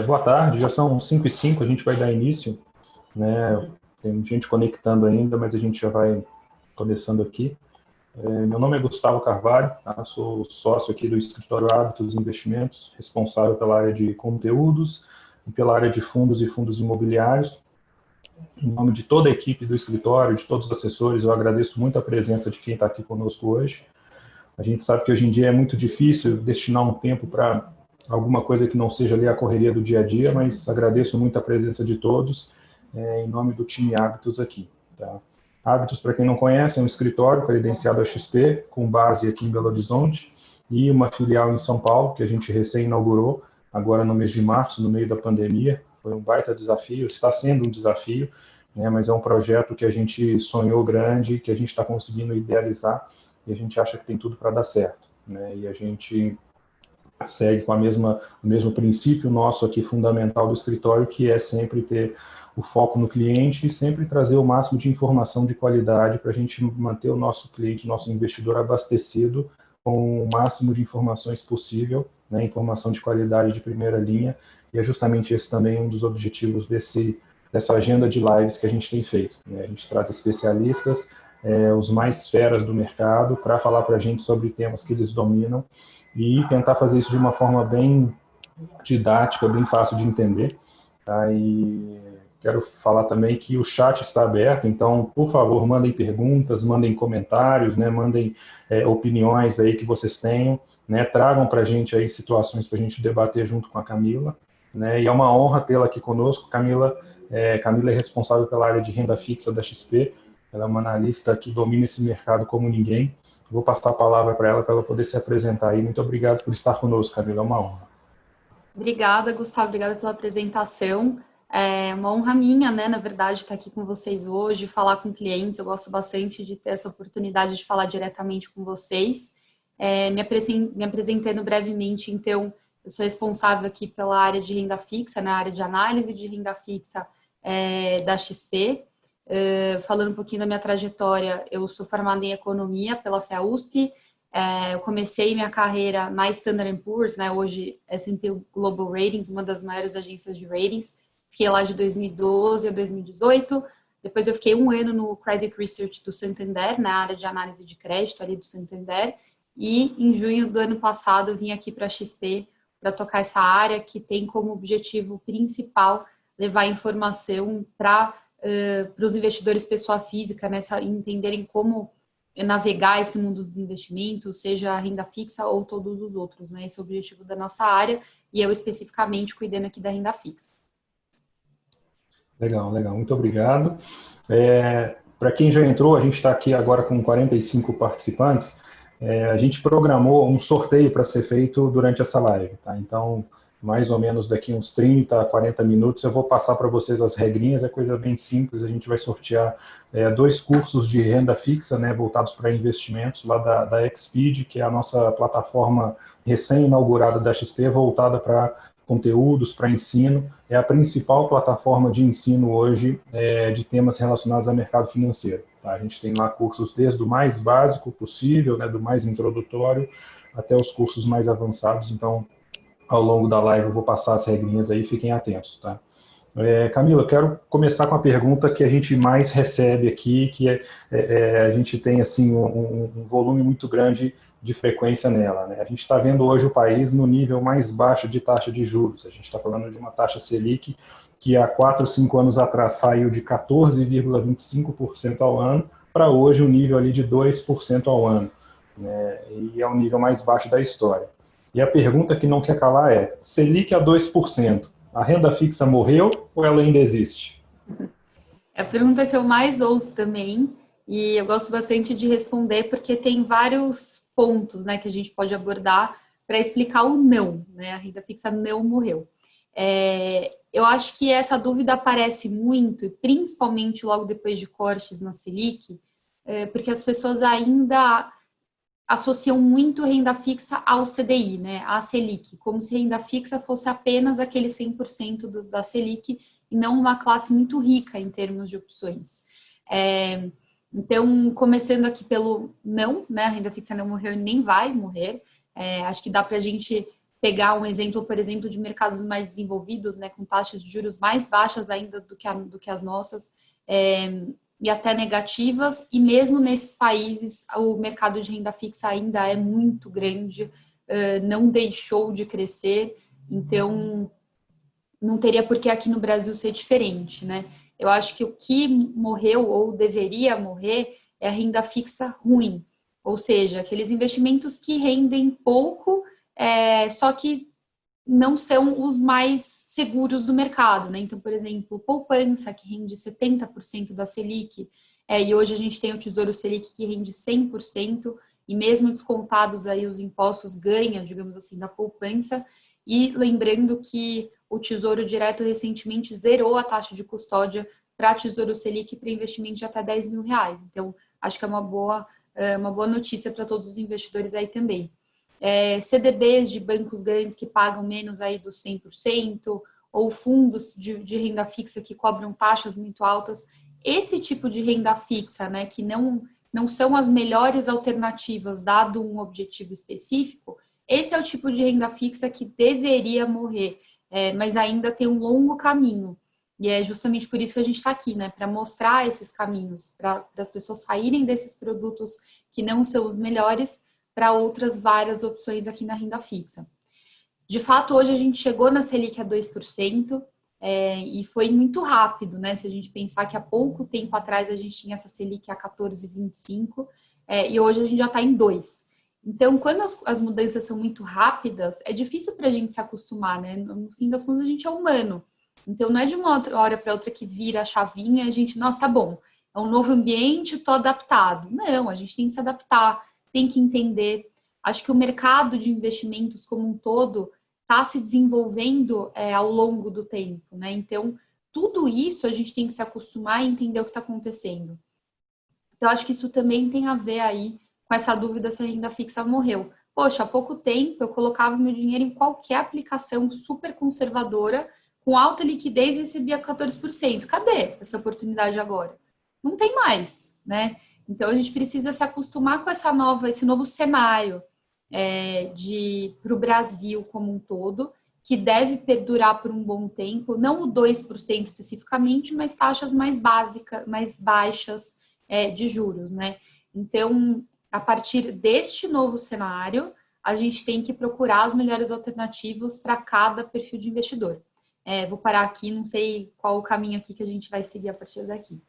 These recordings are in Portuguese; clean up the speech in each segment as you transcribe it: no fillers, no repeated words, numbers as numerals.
Boa tarde, já são 5h05, a gente vai dar início, né? Tem gente conectando ainda, mas a gente já vai começando aqui. Meu nome é Gustavo Carvalho, tá? Sou sócio aqui do Escritório Hábitos Investimentos, responsável pela área de conteúdos e pela área de fundos e fundos imobiliários. Em nome de toda a equipe do escritório, de todos os assessores, eu agradeço muito a presença de quem está aqui conosco hoje. A gente sabe que hoje em dia é muito difícil destinar um tempo para alguma coisa que não seja ali a correria do dia a dia, mas agradeço muito a presença de todos, em nome do time Hábitos aqui. Tá? Hábitos, para quem não conhece, é um escritório credenciado a XP, com base aqui em Belo Horizonte, e uma filial em São Paulo, que a gente recém-inaugurou, agora no mês de março, no meio da pandemia. Foi um baita desafio, está sendo um desafio, né, mas é um projeto que a gente sonhou grande, que a gente está conseguindo idealizar, e a gente acha que tem tudo para dar certo, né? E a gente segue com o mesmo princípio nosso aqui fundamental do escritório, que é sempre ter o foco no cliente e sempre trazer o máximo de informação de qualidade para a gente manter o nosso cliente, nosso investidor abastecido com o máximo de informações possível, né? Informação de qualidade de primeira linha, e é justamente esse também um dos objetivos dessa agenda de lives que a gente tem feito, né? A gente traz especialistas, os mais feras do mercado, para falar para a gente sobre temas que eles dominam e tentar fazer isso de uma forma bem didática, bem fácil de entender. Tá? E quero falar também que o chat está aberto, então, por favor, mandem perguntas, mandem comentários, né? Mandem opiniões aí que vocês tenham, né? Tragam para a gente aí situações para a gente debater junto com a Camila, né? E é uma honra tê-la aqui conosco. Camila é responsável pela área de renda fixa da XP, ela é uma analista que domina esse mercado como ninguém. Vou passar a palavra para ela poder se apresentar aí. Muito obrigado por estar conosco, Camila, é uma honra. Obrigada, Gustavo, obrigada pela apresentação. É uma honra minha, né, na verdade, estar aqui com vocês hoje, falar com clientes. Eu gosto bastante de ter essa oportunidade de falar diretamente com vocês. Me apresentando brevemente, então, eu sou responsável aqui pela área de renda fixa, na área de análise de renda fixa da XP. Falando um pouquinho da minha trajetória, eu sou formada em economia pela FEA-USP. Eu comecei minha carreira na Standard & Poor's, né, hoje S&P Global Ratings, uma das maiores agências de ratings. Fiquei lá de 2012 a 2018. Depois eu fiquei um ano no Credit Research do Santander, na área de análise de crédito ali do Santander. E em junho do ano passado eu vim aqui para a XP para tocar essa área que tem como objetivo principal levar informação para os investidores pessoa física, né, entenderem como navegar esse mundo dos investimentos, seja a renda fixa ou todos os outros, né? Esse é o objetivo da nossa área e eu especificamente cuidando aqui da renda fixa. Legal, legal. Muito obrigado. Para quem já entrou, a gente está aqui agora com 45 participantes. A gente programou um sorteio para ser feito durante essa live, tá? Então, mais ou menos daqui uns 30 a 40 minutos, eu vou passar para vocês as regrinhas, é coisa bem simples. A gente vai sortear 2 cursos de renda fixa, né, voltados para investimentos, lá da Xpeed, que é a nossa plataforma recém-inaugurada da XP, voltada para conteúdos, para ensino. É a principal plataforma de ensino hoje de temas relacionados ao mercado financeiro. Tá? A gente tem lá cursos desde o mais básico possível, né, do mais introdutório, até os cursos mais avançados. Então, ao longo da live eu vou passar as regrinhas aí, fiquem atentos, tá? Camila, eu quero começar com a pergunta que a gente mais recebe aqui, que a gente tem assim um volume muito grande de frequência nela, né? A gente está vendo hoje o país no nível mais baixo de taxa de juros. A gente está falando de uma taxa Selic que há 4, 5 anos atrás saiu de 14,25% ao ano para hoje um nível ali de 2% ao ano, né? E é o nível mais baixo da história. E a pergunta que não quer calar é: Selic a 2%, a renda fixa morreu ou ela ainda existe? É a pergunta que eu mais ouço também e eu gosto bastante de responder porque tem vários pontos, né, que a gente pode abordar para explicar o não, né? A renda fixa não morreu. Eu acho que essa dúvida aparece muito, principalmente logo depois de cortes na Selic, porque as pessoas ainda associam muito renda fixa ao CDI, né, à Selic, como se renda fixa fosse apenas aquele 100% da Selic e não uma classe muito rica em termos de opções. Então, começando aqui pelo não, né, a renda fixa não morreu e nem vai morrer. Acho que dá para a gente pegar um exemplo, por exemplo, de mercados mais desenvolvidos, né, com taxas de juros mais baixas ainda do que as nossas, e até negativas, e mesmo nesses países o mercado de renda fixa ainda é muito grande, não deixou de crescer, então não teria por que aqui no Brasil ser diferente, né? Eu acho que o que morreu ou deveria morrer é a renda fixa ruim, ou seja, aqueles investimentos que rendem pouco, só que não são os mais seguros do mercado, né? Então, por exemplo, poupança, que rende 70% da Selic, e hoje a gente tem o Tesouro Selic que rende 100%, e mesmo descontados aí os impostos, ganha, digamos assim, da poupança. E lembrando que o Tesouro Direto recentemente zerou a taxa de custódia para Tesouro Selic para investimento de até 10 mil reais. Então, acho que é uma boa notícia para todos os investidores aí também. CDBs de bancos grandes que pagam menos aí dos 100%, ou fundos de renda fixa que cobram taxas muito altas. Esse tipo de renda fixa, né, que não são as melhores alternativas, dado um objetivo específico, esse é o tipo de renda fixa que deveria morrer, mas ainda tem um longo caminho. E é justamente por isso que a gente está aqui, né, para mostrar esses caminhos, para as pessoas saírem desses produtos que não são os melhores, para outras várias opções aqui na renda fixa. De fato, hoje a gente chegou na Selic a 2%, e foi muito rápido, né? Se a gente pensar que há pouco tempo atrás a gente tinha essa Selic a 14,25%, e hoje a gente já está em 2%. Então, quando as mudanças são muito rápidas, é difícil para a gente se acostumar, né? No fim das contas, a gente é humano. Então, não é de uma hora para outra que vira a chavinha e a gente, nossa, tá bom, é um novo ambiente, tô adaptado. Não, a gente tem que se adaptar, tem que entender. Acho que o mercado de investimentos como um todo está se desenvolvendo ao longo do tempo, né? Então, tudo isso a gente tem que se acostumar e entender o que está acontecendo. Então, acho que isso também tem a ver aí com essa dúvida se a renda fixa morreu. Poxa, há pouco tempo eu colocava meu dinheiro em qualquer aplicação super conservadora, com alta liquidez e recebia 14%. Cadê essa oportunidade agora? Não tem mais, né? Então, a gente precisa se acostumar com esse novo cenário para o Brasil como um todo, que deve perdurar por um bom tempo, não o 2% especificamente, mas taxas mais básicas, mais baixas de juros, né? Então, a partir deste novo cenário, a gente tem que procurar as melhores alternativas para cada perfil de investidor. Vou parar aqui, não sei qual o caminho aqui que a gente vai seguir a partir daqui.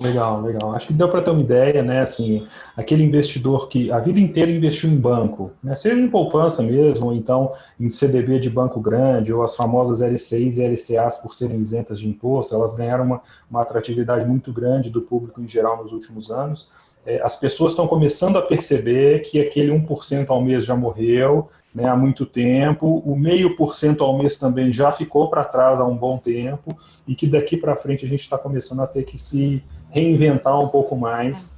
Legal, legal. Acho que deu para ter uma ideia, né? Assim, aquele investidor que a vida inteira investiu em banco, né? Seja em poupança mesmo, ou então em CDB de banco grande, ou as famosas LCIs e LCAs por serem isentas de imposto, elas ganharam uma atratividade muito grande do público em geral nos últimos anos. As pessoas estão começando a perceber que aquele 1% ao mês já morreu, né, há muito tempo, o 0,5% ao mês também já ficou para trás há um bom tempo, e que daqui para frente a gente está começando a ter que se reinventar um pouco mais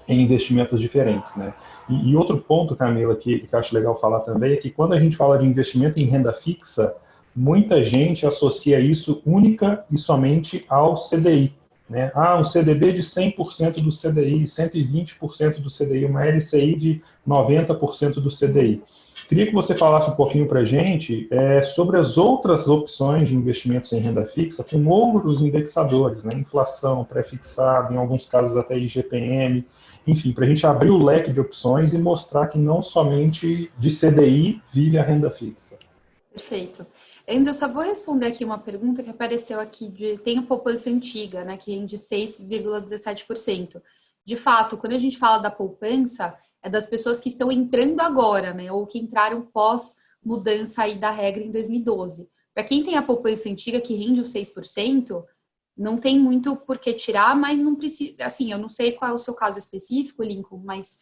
em investimentos diferentes, né? E outro ponto, Camila, que eu acho legal falar também, é que quando a gente fala de investimento em renda fixa, muita gente associa isso única e somente ao CDI, né? Um CDB de 100% do CDI, 120% do CDI, uma LCI de 90% do CDI. Queria que você falasse um pouquinho para a gente sobre as outras opções de investimentos em renda fixa com outros indexadores, né? Inflação, pré-fixado, em alguns casos até IGPM, enfim, para a gente abrir o leque de opções e mostrar que não somente de CDI vive a renda fixa. Perfeito. Enzo, eu só vou responder aqui uma pergunta que apareceu aqui tem a poupança antiga, né, que rende 6,17%. De fato, quando a gente fala da poupança, é das pessoas que estão entrando agora, né, ou que entraram pós mudança aí da regra em 2012. Para quem tem a poupança antiga que rende os 6%, não tem muito por que tirar, mas não precisa, assim, eu não sei qual é o seu caso específico, Lincoln, mas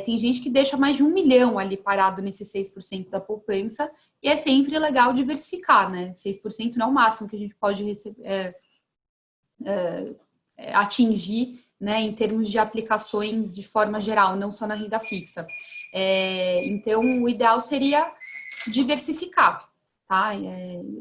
tem gente que deixa mais de 1 milhão ali parado nesses 6% da poupança, e é sempre legal diversificar, né? 6% não é o máximo que a gente pode atingir, né, em termos de aplicações de forma geral, não só na renda fixa. Então, o ideal seria diversificar, tá?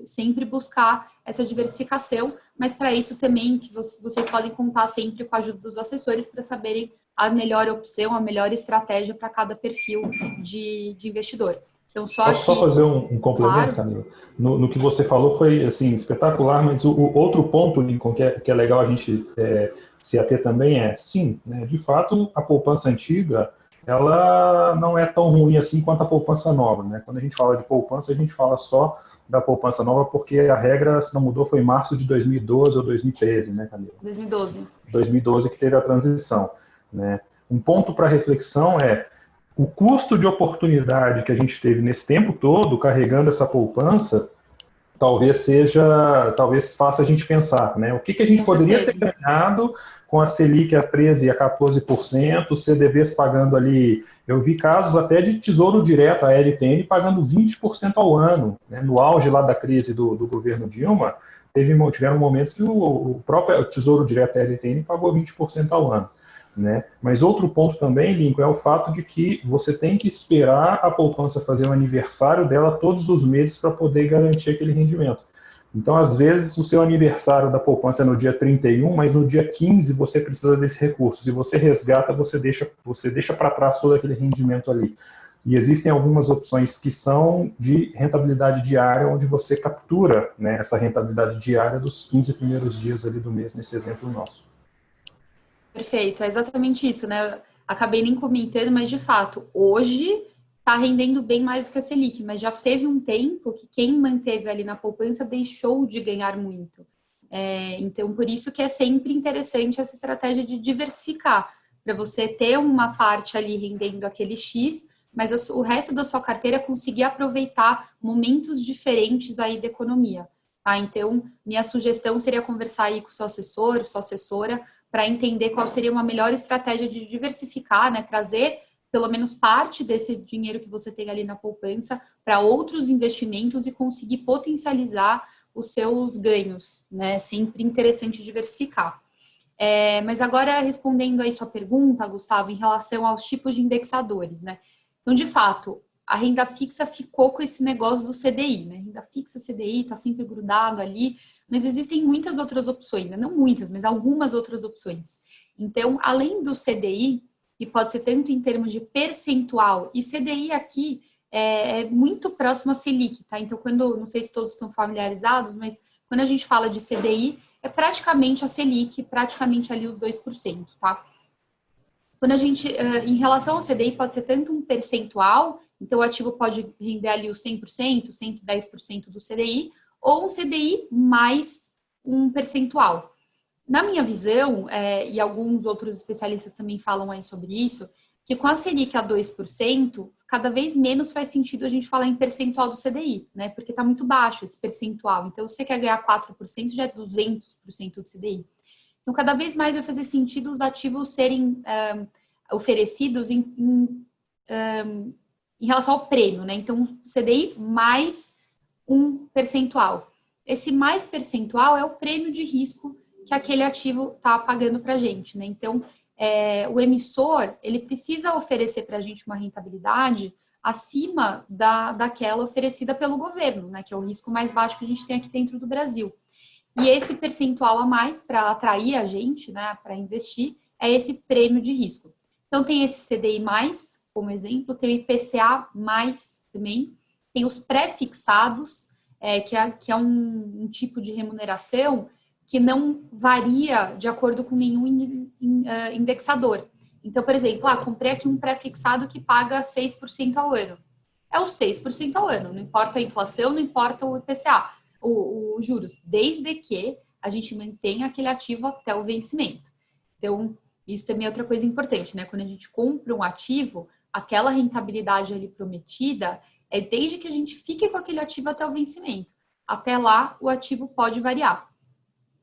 Sempre buscar essa diversificação, mas para isso também que vocês podem contar sempre com a ajuda dos assessores para saberem a melhor opção, a melhor estratégia para cada perfil de investidor. Então, só Posso só aqui, fazer um complemento, claro, Camila? No que você falou foi assim espetacular, mas o outro ponto, Lincoln, que é legal a gente se ater também é, sim, né, de fato, a poupança antiga ela não é tão ruim assim quanto a poupança nova. Né? Quando a gente fala de poupança, a gente fala só da poupança nova porque a regra, se não mudou, foi em março de 2012 ou 2013, né, Camila? 2012. 2012 que teve a transição. Né? Um ponto para reflexão é o custo de oportunidade que a gente teve nesse tempo todo carregando essa poupança, talvez faça a gente pensar, né? O que a gente Com poderia ter certeza. ganhado com a Selic a 13% e a 14%, os CDBs pagando ali, eu vi casos até de Tesouro Direto, a LTN, pagando 20% ao ano, né? No auge lá da crise do governo Dilma, tiveram momentos que o próprio Tesouro Direto, a LTN, pagou 20% ao ano. Né? Mas outro ponto também, Lincoln, é o fato de que você tem que esperar a poupança fazer o aniversário dela todos os meses para poder garantir aquele rendimento. Então, às vezes, o seu aniversário da poupança é no dia 31, mas no dia 15 você precisa desse recurso. Se você resgata, você deixa para trás todo aquele rendimento ali. E existem algumas opções que são de rentabilidade diária, onde você captura, né, essa rentabilidade diária dos 15 primeiros dias ali do mês, nesse exemplo nosso. Perfeito, é exatamente isso, né? Eu acabei nem comentando, mas de fato, hoje está rendendo bem mais do que a Selic, mas já teve um tempo que quem manteve ali na poupança deixou de ganhar muito. Então, por isso que é sempre interessante essa estratégia de diversificar, para você ter uma parte ali rendendo aquele X, mas o resto da sua carteira conseguir aproveitar momentos diferentes aí da economia. Tá? Então, minha sugestão seria conversar aí com o seu assessor, sua assessora, para entender qual seria uma melhor estratégia de diversificar, né? Trazer pelo menos parte desse dinheiro que você tem ali na poupança para outros investimentos e conseguir potencializar os seus ganhos, né? Sempre interessante diversificar. Mas agora, respondendo aí sua pergunta, Gustavo, em relação aos tipos de indexadores, né? Então, de fato, a renda fixa ficou com esse negócio do CDI, né? Renda fixa, CDI, está sempre grudado ali, mas existem muitas outras opções, né? Não muitas, mas algumas outras opções. Então, além do CDI, que pode ser tanto em termos de percentual, e CDI aqui é muito próximo a Selic, tá? Então, não sei se todos estão familiarizados, mas quando a gente fala de CDI, é praticamente a Selic, praticamente ali os 2%, tá? Quando a gente, em relação ao CDI, pode ser tanto um percentual, então o ativo pode render ali os 100%, 110% do CDI, ou um CDI mais um percentual. Na minha visão, e alguns outros especialistas também falam aí sobre isso, que com a Selic a 2%, cada vez menos faz sentido a gente falar em percentual do CDI, né? Porque está muito baixo esse percentual. Então, se você quer ganhar 4%, já é 200% do CDI. Então, cada vez mais vai fazer sentido os ativos serem oferecidos em relação ao prêmio, né? Então, CDI mais um percentual. Esse mais percentual é o prêmio de risco que aquele ativo está pagando para a gente, né? Então, o emissor, ele precisa oferecer para a gente uma rentabilidade acima daquela oferecida pelo governo, né? Que é o risco mais baixo que a gente tem aqui dentro do Brasil. E esse percentual a mais para atrair a gente, né, para investir, é esse prêmio de risco. Então tem esse CDI mais, como exemplo, tem o IPCA mais também, tem os pré-fixados, que é um tipo de remuneração que não varia de acordo com nenhum indexador. Então, por exemplo, comprei aqui um pré-fixado que paga 6% ao ano. É o 6% ao ano, não importa a inflação, não importa o IPCA os juros, desde que a gente mantenha aquele ativo até o vencimento. Então, isso também é outra coisa importante, né? Quando a gente compra um ativo, aquela rentabilidade ali prometida é desde que a gente fique com aquele ativo até o vencimento. Até lá, o ativo pode variar.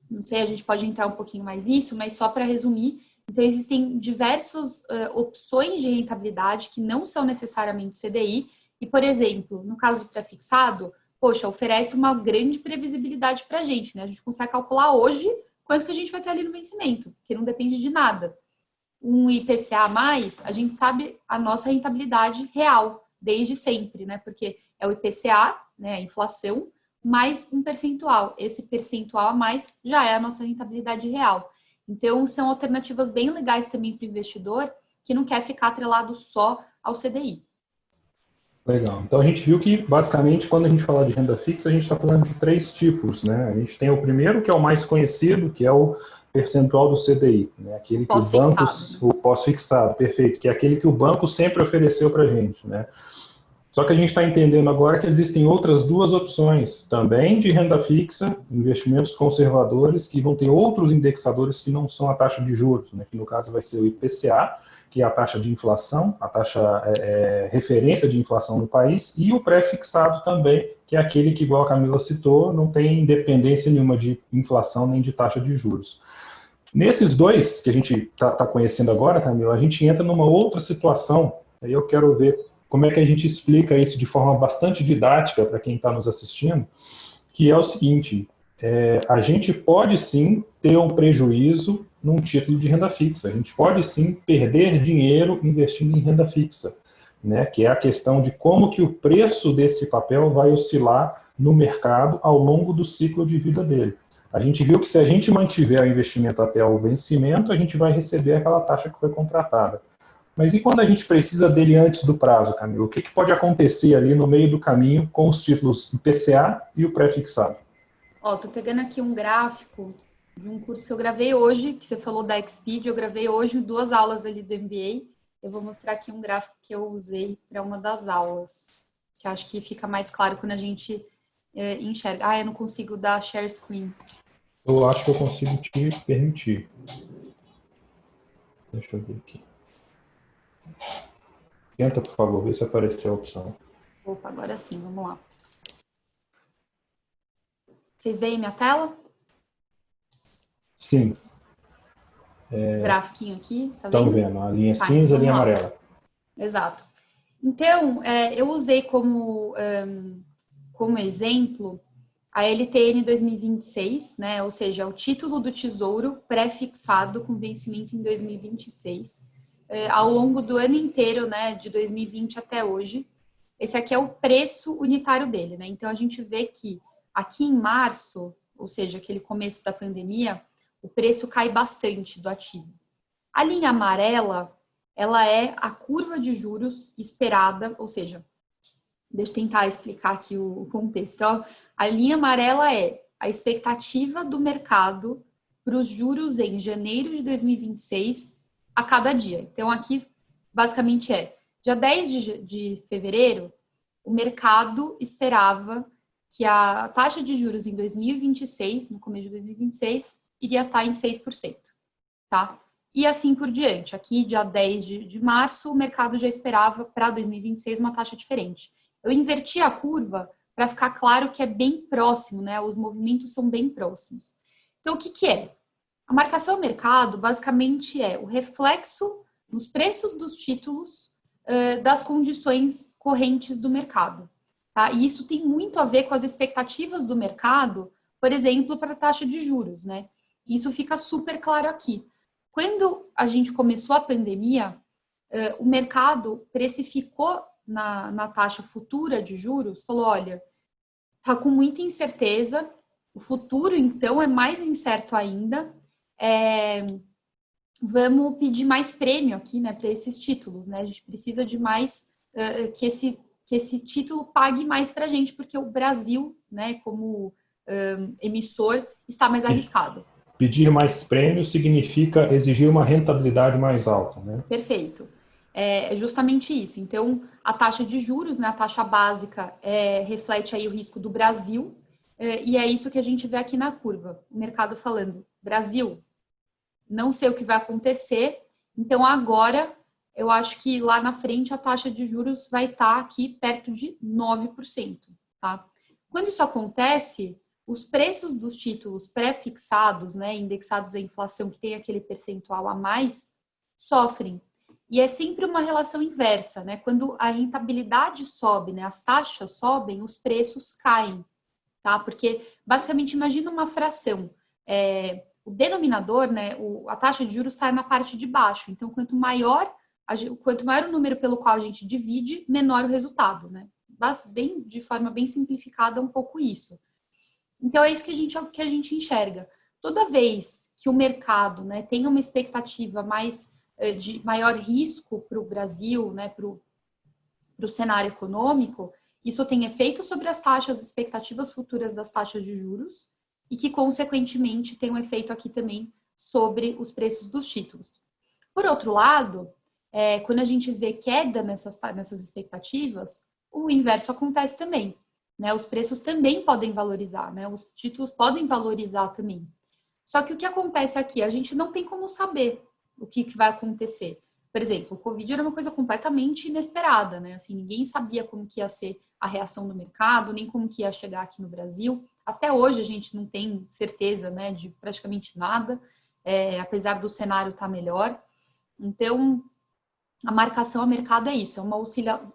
Não sei, a gente pode entrar um pouquinho mais nisso, mas só para resumir, então existem diversas opções de rentabilidade que não são necessariamente CDI, e, por exemplo, no caso do pré-fixado, poxa, oferece uma grande previsibilidade para a gente, né? A gente consegue calcular hoje quanto que a gente vai ter ali no vencimento, que não depende de nada. Um IPCA a mais, a gente sabe a nossa rentabilidade real, desde sempre, né? Porque é o IPCA, né, a inflação, mais um percentual. Esse percentual a mais já é a nossa rentabilidade real. Então, são alternativas bem legais também para o investidor que não quer ficar atrelado só ao CDI. Legal. Então a gente viu que, basicamente, quando a gente fala de renda fixa, a gente está falando de três tipos, né? A gente tem o primeiro, que é o mais conhecido, que é o percentual do CDI, né? Aquele que o banco, Pós-fixado, né? o pós-fixado, perfeito, que é aquele que o banco sempre ofereceu para a gente, né? Só que a gente está entendendo agora que existem outras duas opções, também de renda fixa, investimentos conservadores, que vão ter outros indexadores que não são a taxa de juros, né? Que no caso vai ser o IPCA, que é a taxa de inflação, a taxa referência de inflação no país, e o pré-fixado também, que é aquele que, igual a Camila citou, não tem independência nenhuma de inflação nem de taxa de juros. Nesses dois que a gente está conhecendo agora, Camila, a gente entra numa outra situação, aí eu quero ver como é que a gente explica isso de forma bastante didática para quem está nos assistindo, que é o seguinte, a gente pode sim ter um prejuízo num título de renda fixa, a gente pode sim perder dinheiro investindo em renda fixa, né, que é a questão de como que o preço desse papel vai oscilar no mercado ao longo do ciclo de vida dele. A gente viu que se a gente mantiver o investimento até o vencimento, a gente vai receber aquela taxa que foi contratada. Mas e quando a gente precisa dele antes do prazo, Camilo? O que, que pode acontecer ali no meio do caminho com os títulos IPCA e o pré-fixado? Ó, tô pegando aqui um gráfico de um curso que eu gravei hoje, que você falou da Expedia, eu gravei hoje 2 aulas ali do MBA. Eu vou mostrar aqui um gráfico que eu usei para uma das aulas, que acho que fica mais claro quando a gente enxerga. Ah, eu não consigo dar share screen. Eu acho que eu consigo te permitir. Deixa eu ver aqui. Tenta, por favor, ver se apareceu a opção. Opa, agora sim, vamos lá. Vocês veem minha tela? Sim, O grafiquinho aqui, tá estamos vendo? vendo. A linha Tá, então cinza e a vamos linha lá. amarela. Exato. Então, eu usei como exemplo a LTN 2026, né? Ou seja, o título do Tesouro pré-fixado com vencimento em 2026, ao longo do ano inteiro, né? De 2020 até hoje. Esse aqui é o preço unitário dele, né? Então a gente vê que aqui em março, ou seja, aquele começo da pandemia, o preço cai bastante do ativo. A linha amarela, ela é a curva de juros esperada, ou seja, deixa eu tentar explicar aqui o contexto. Então, a linha amarela é a expectativa do mercado para os juros em janeiro de 2026 a cada dia. Então, aqui, basicamente, dia 10 de fevereiro, o mercado esperava que a taxa de juros em 2026, no começo de 2026, iria estar em 6%, tá? E assim por diante. Aqui, dia 10 de março, o mercado já esperava para 2026 uma taxa diferente. Eu inverti a curva para ficar claro que é bem próximo, né? Os movimentos são bem próximos. Então, o que, que é? A marcação ao mercado, basicamente, é o reflexo nos preços dos títulos das condições correntes do mercado. Tá? E isso tem muito a ver com as expectativas do mercado, por exemplo, para a taxa de juros, né? Isso fica super claro aqui. Quando a gente começou a pandemia, o mercado precificou na taxa futura de juros, falou: olha, está com muita incerteza, o futuro, então, é mais incerto ainda. Vamos pedir mais prêmio aqui, né, para esses títulos, né? A gente precisa de mais que esse título pague mais para a gente, porque o Brasil, né, como emissor, está mais arriscado. Pedir mais prêmios significa exigir uma rentabilidade mais alta, né? Perfeito. É justamente isso. Então, a taxa de juros, né, a taxa básica, reflete aí o risco do Brasil, e é isso que a gente vê aqui na curva. O mercado falando, Brasil, não sei o que vai acontecer, então agora eu acho que lá na frente a taxa de juros vai estar aqui perto de 9%, tá? Quando isso acontece, os preços dos títulos pré-fixados, né, indexados à inflação, que tem aquele percentual a mais, sofrem. E é sempre uma relação inversa, né? Quando a rentabilidade sobe, né, as taxas sobem, os preços caem, tá? Porque, basicamente, imagina uma fração. O denominador, né, a taxa de juros está na parte de baixo. Então, quanto maior o número pelo qual a gente divide, menor o resultado, né? De forma bem simplificada, um pouco isso. Então, é isso que a gente enxerga. Toda vez que o mercado, né, tem uma expectativa de maior risco para o Brasil, né, para o para o cenário econômico, isso tem efeito sobre as taxas, expectativas futuras das taxas de juros, e que, consequentemente, tem um efeito aqui também sobre os preços dos títulos. Por outro lado, quando a gente vê queda nessas expectativas, o inverso acontece também, né? Os preços também podem valorizar, né? Os títulos podem valorizar também. Só que o que acontece aqui? A gente não tem como saber o que vai acontecer. Por exemplo, o Covid era uma coisa completamente inesperada, né? Assim, ninguém sabia como que ia ser a reação do mercado, nem como que ia chegar aqui no Brasil. Até hoje a gente não tem certeza, né, de praticamente nada, apesar do cenário estar melhor. Então, a marcação a mercado é isso, é uma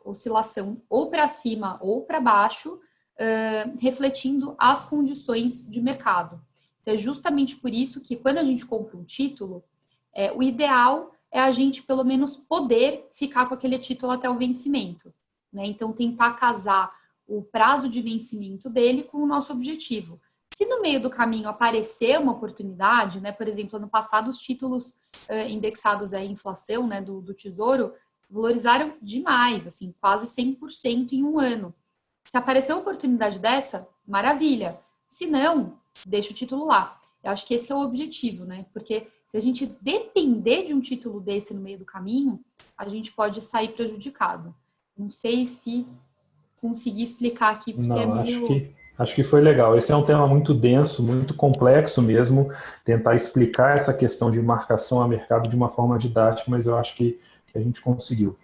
oscilação ou para cima ou para baixo, refletindo as condições de mercado. Então, é justamente por isso que quando a gente compra um título, o ideal é a gente, pelo menos, poder ficar com aquele título até o vencimento, né? Então, tentar casar o prazo de vencimento dele com o nosso objetivo. Se no meio do caminho aparecer uma oportunidade, né? Por exemplo, ano passado os títulos indexados à inflação, né, do Tesouro valorizaram demais, assim, quase 100% em um ano. Se aparecer uma oportunidade dessa, maravilha. Se não, deixa o título lá. Eu acho que esse é o objetivo, né? Porque se a gente depender de um título desse no meio do caminho, a gente pode sair prejudicado. Não sei se consegui explicar aqui, porque é Não, meio... acho que foi legal. Esse é um tema muito denso, muito complexo mesmo, tentar explicar essa questão de marcação a mercado de uma forma didática, mas eu acho que a gente conseguiu.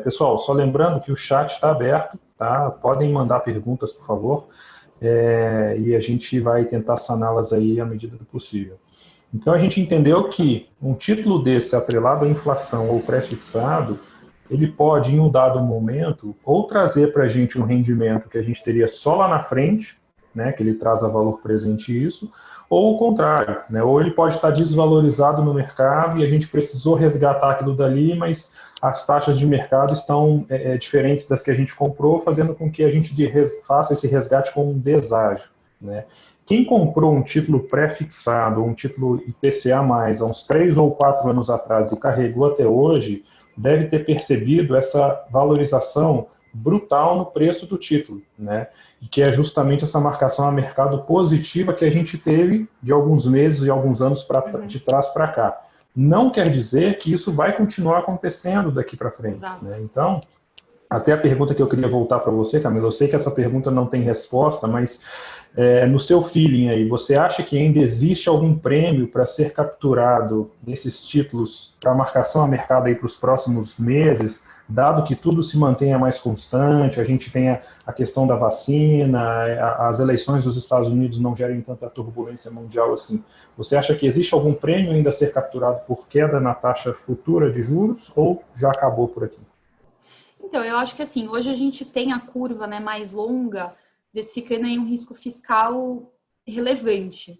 Pessoal, só lembrando que o chat está aberto, tá? Podem mandar perguntas, por favor, e a gente vai tentar saná-las aí à medida do possível. Então a gente entendeu que um título desse atrelado à inflação ou pré-fixado, ele pode, em um dado momento, ou trazer para a gente um rendimento que a gente teria só lá na frente, né, que ele traz a valor presente isso, ou o contrário, né, ou ele pode estar desvalorizado no mercado e a gente precisou resgatar aquilo dali, mas as taxas de mercado estão diferentes das que a gente comprou, fazendo com que a gente faça esse resgate com um deságio, né. Quem comprou um título pré-fixado, um título IPCA+, há uns 3 ou 4 anos atrás e carregou até hoje, deve ter percebido essa valorização brutal no preço do título, né? E que é justamente essa marcação a mercado positiva que a gente teve de alguns meses e alguns anos de trás para cá. Não quer dizer que isso vai continuar acontecendo daqui para frente, Exato. né? Então, até a pergunta que eu queria voltar para você, Camila, eu sei que essa pergunta não tem resposta, mas no seu feeling aí, você acha que ainda existe algum prêmio para ser capturado nesses títulos para marcação a mercado aí para os próximos meses, dado que tudo se mantenha mais constante, a gente tenha a questão da vacina, as eleições dos Estados Unidos não gerem tanta turbulência mundial assim. Você acha que existe algum prêmio ainda a ser capturado por queda na taxa futura de juros ou já acabou por aqui? Então, eu acho que assim, hoje a gente tem a curva, né, mais longa, precificando aí um risco fiscal relevante.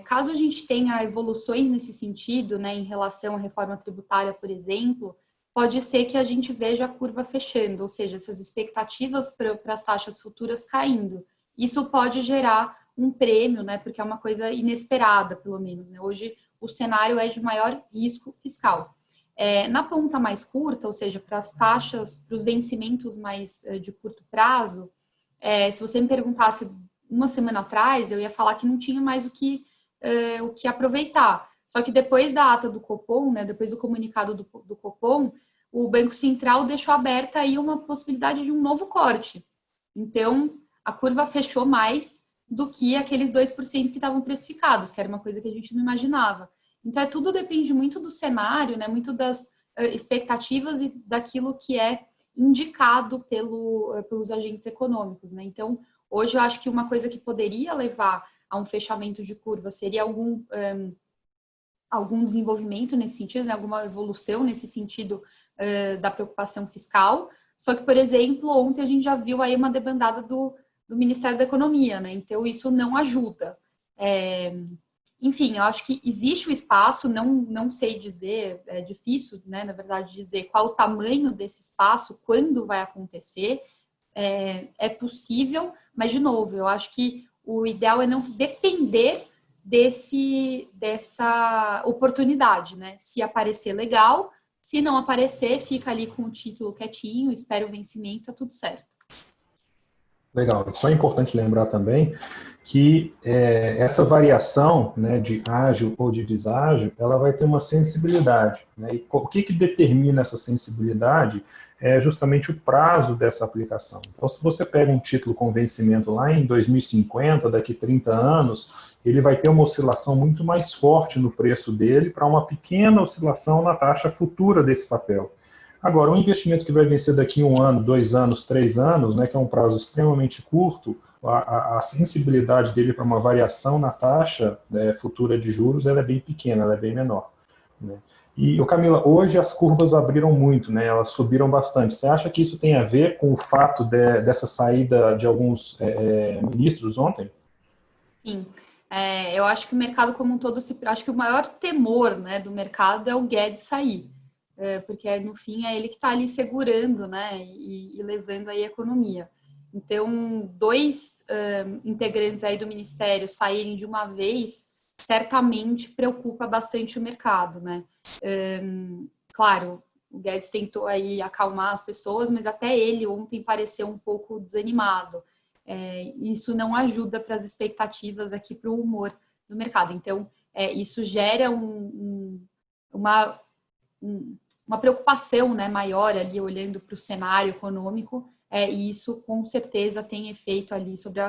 Caso a gente tenha evoluções nesse sentido, né, em relação à reforma tributária, por exemplo, pode ser que a gente veja a curva fechando, ou seja, essas expectativas para as taxas futuras caindo. Isso pode gerar um prêmio, né, porque é uma coisa inesperada, pelo menos, né? Hoje o cenário é de maior risco fiscal. Na ponta mais curta, ou seja, para as taxas, para os vencimentos mais de curto prazo, se você me perguntasse uma semana atrás, eu ia falar que não tinha mais o que aproveitar. Só que depois da ata do Copom, né, depois do comunicado do Copom, o Banco Central deixou aberta aí uma possibilidade de um novo corte. Então, a curva fechou mais do que aqueles 2% que estavam precificados, que era uma coisa que a gente não imaginava. Então, tudo depende muito do cenário, né? Muito das expectativas e daquilo que é indicado pelos agentes econômicos, né? Então, hoje eu acho que uma coisa que poderia levar a um fechamento de curva seria algum desenvolvimento nesse sentido, né? Alguma evolução nesse sentido da preocupação fiscal. Só que, por exemplo, ontem a gente já viu aí uma debandada do Ministério da Economia, né? Então, isso não ajuda. Enfim, eu acho que existe o espaço, não sei dizer, é difícil, né, na verdade, dizer qual o tamanho desse espaço, quando vai acontecer, é possível, mas, de novo, eu acho que o ideal é não depender dessa oportunidade, né? Se aparecer, legal, Se não aparecer, fica ali com o título quietinho, espera o vencimento, tá tudo certo. Legal. Só é importante lembrar também que essa variação, né, de ágil ou de deságil, ela vai ter uma sensibilidade, né? E o que determina essa sensibilidade é justamente o prazo dessa aplicação. Então, se você pega um título com vencimento lá em 2050, daqui 30 anos, ele vai ter uma oscilação muito mais forte no preço dele para uma pequena oscilação na taxa futura desse papel. Agora, um investimento que vai vencer daqui 1 ano, 2 anos, 3 anos, né, que é um prazo extremamente curto, a sensibilidade dele para uma variação na taxa, né, futura de juros, ela é bem pequena, ela é bem menor, né? E, Camila, hoje as curvas abriram muito, né, elas subiram bastante. Você acha que isso tem a ver com o fato dessa saída de alguns ministros ontem? Sim. Eu acho que o mercado como um todo, acho que o maior temor, né, do mercado é o Guedes sair. Porque no fim é ele que está ali segurando, né, e levando aí a economia. Então, 2 integrantes aí do Ministério saírem de uma vez, certamente preocupa bastante o mercado, né. Claro, o Guedes tentou aí acalmar as pessoas, mas até ele ontem pareceu um pouco desanimado. Isso não ajuda para as expectativas aqui para o humor do mercado. Então, isso gera uma preocupação, né, maior ali olhando para o cenário econômico, e isso com certeza tem efeito ali sobre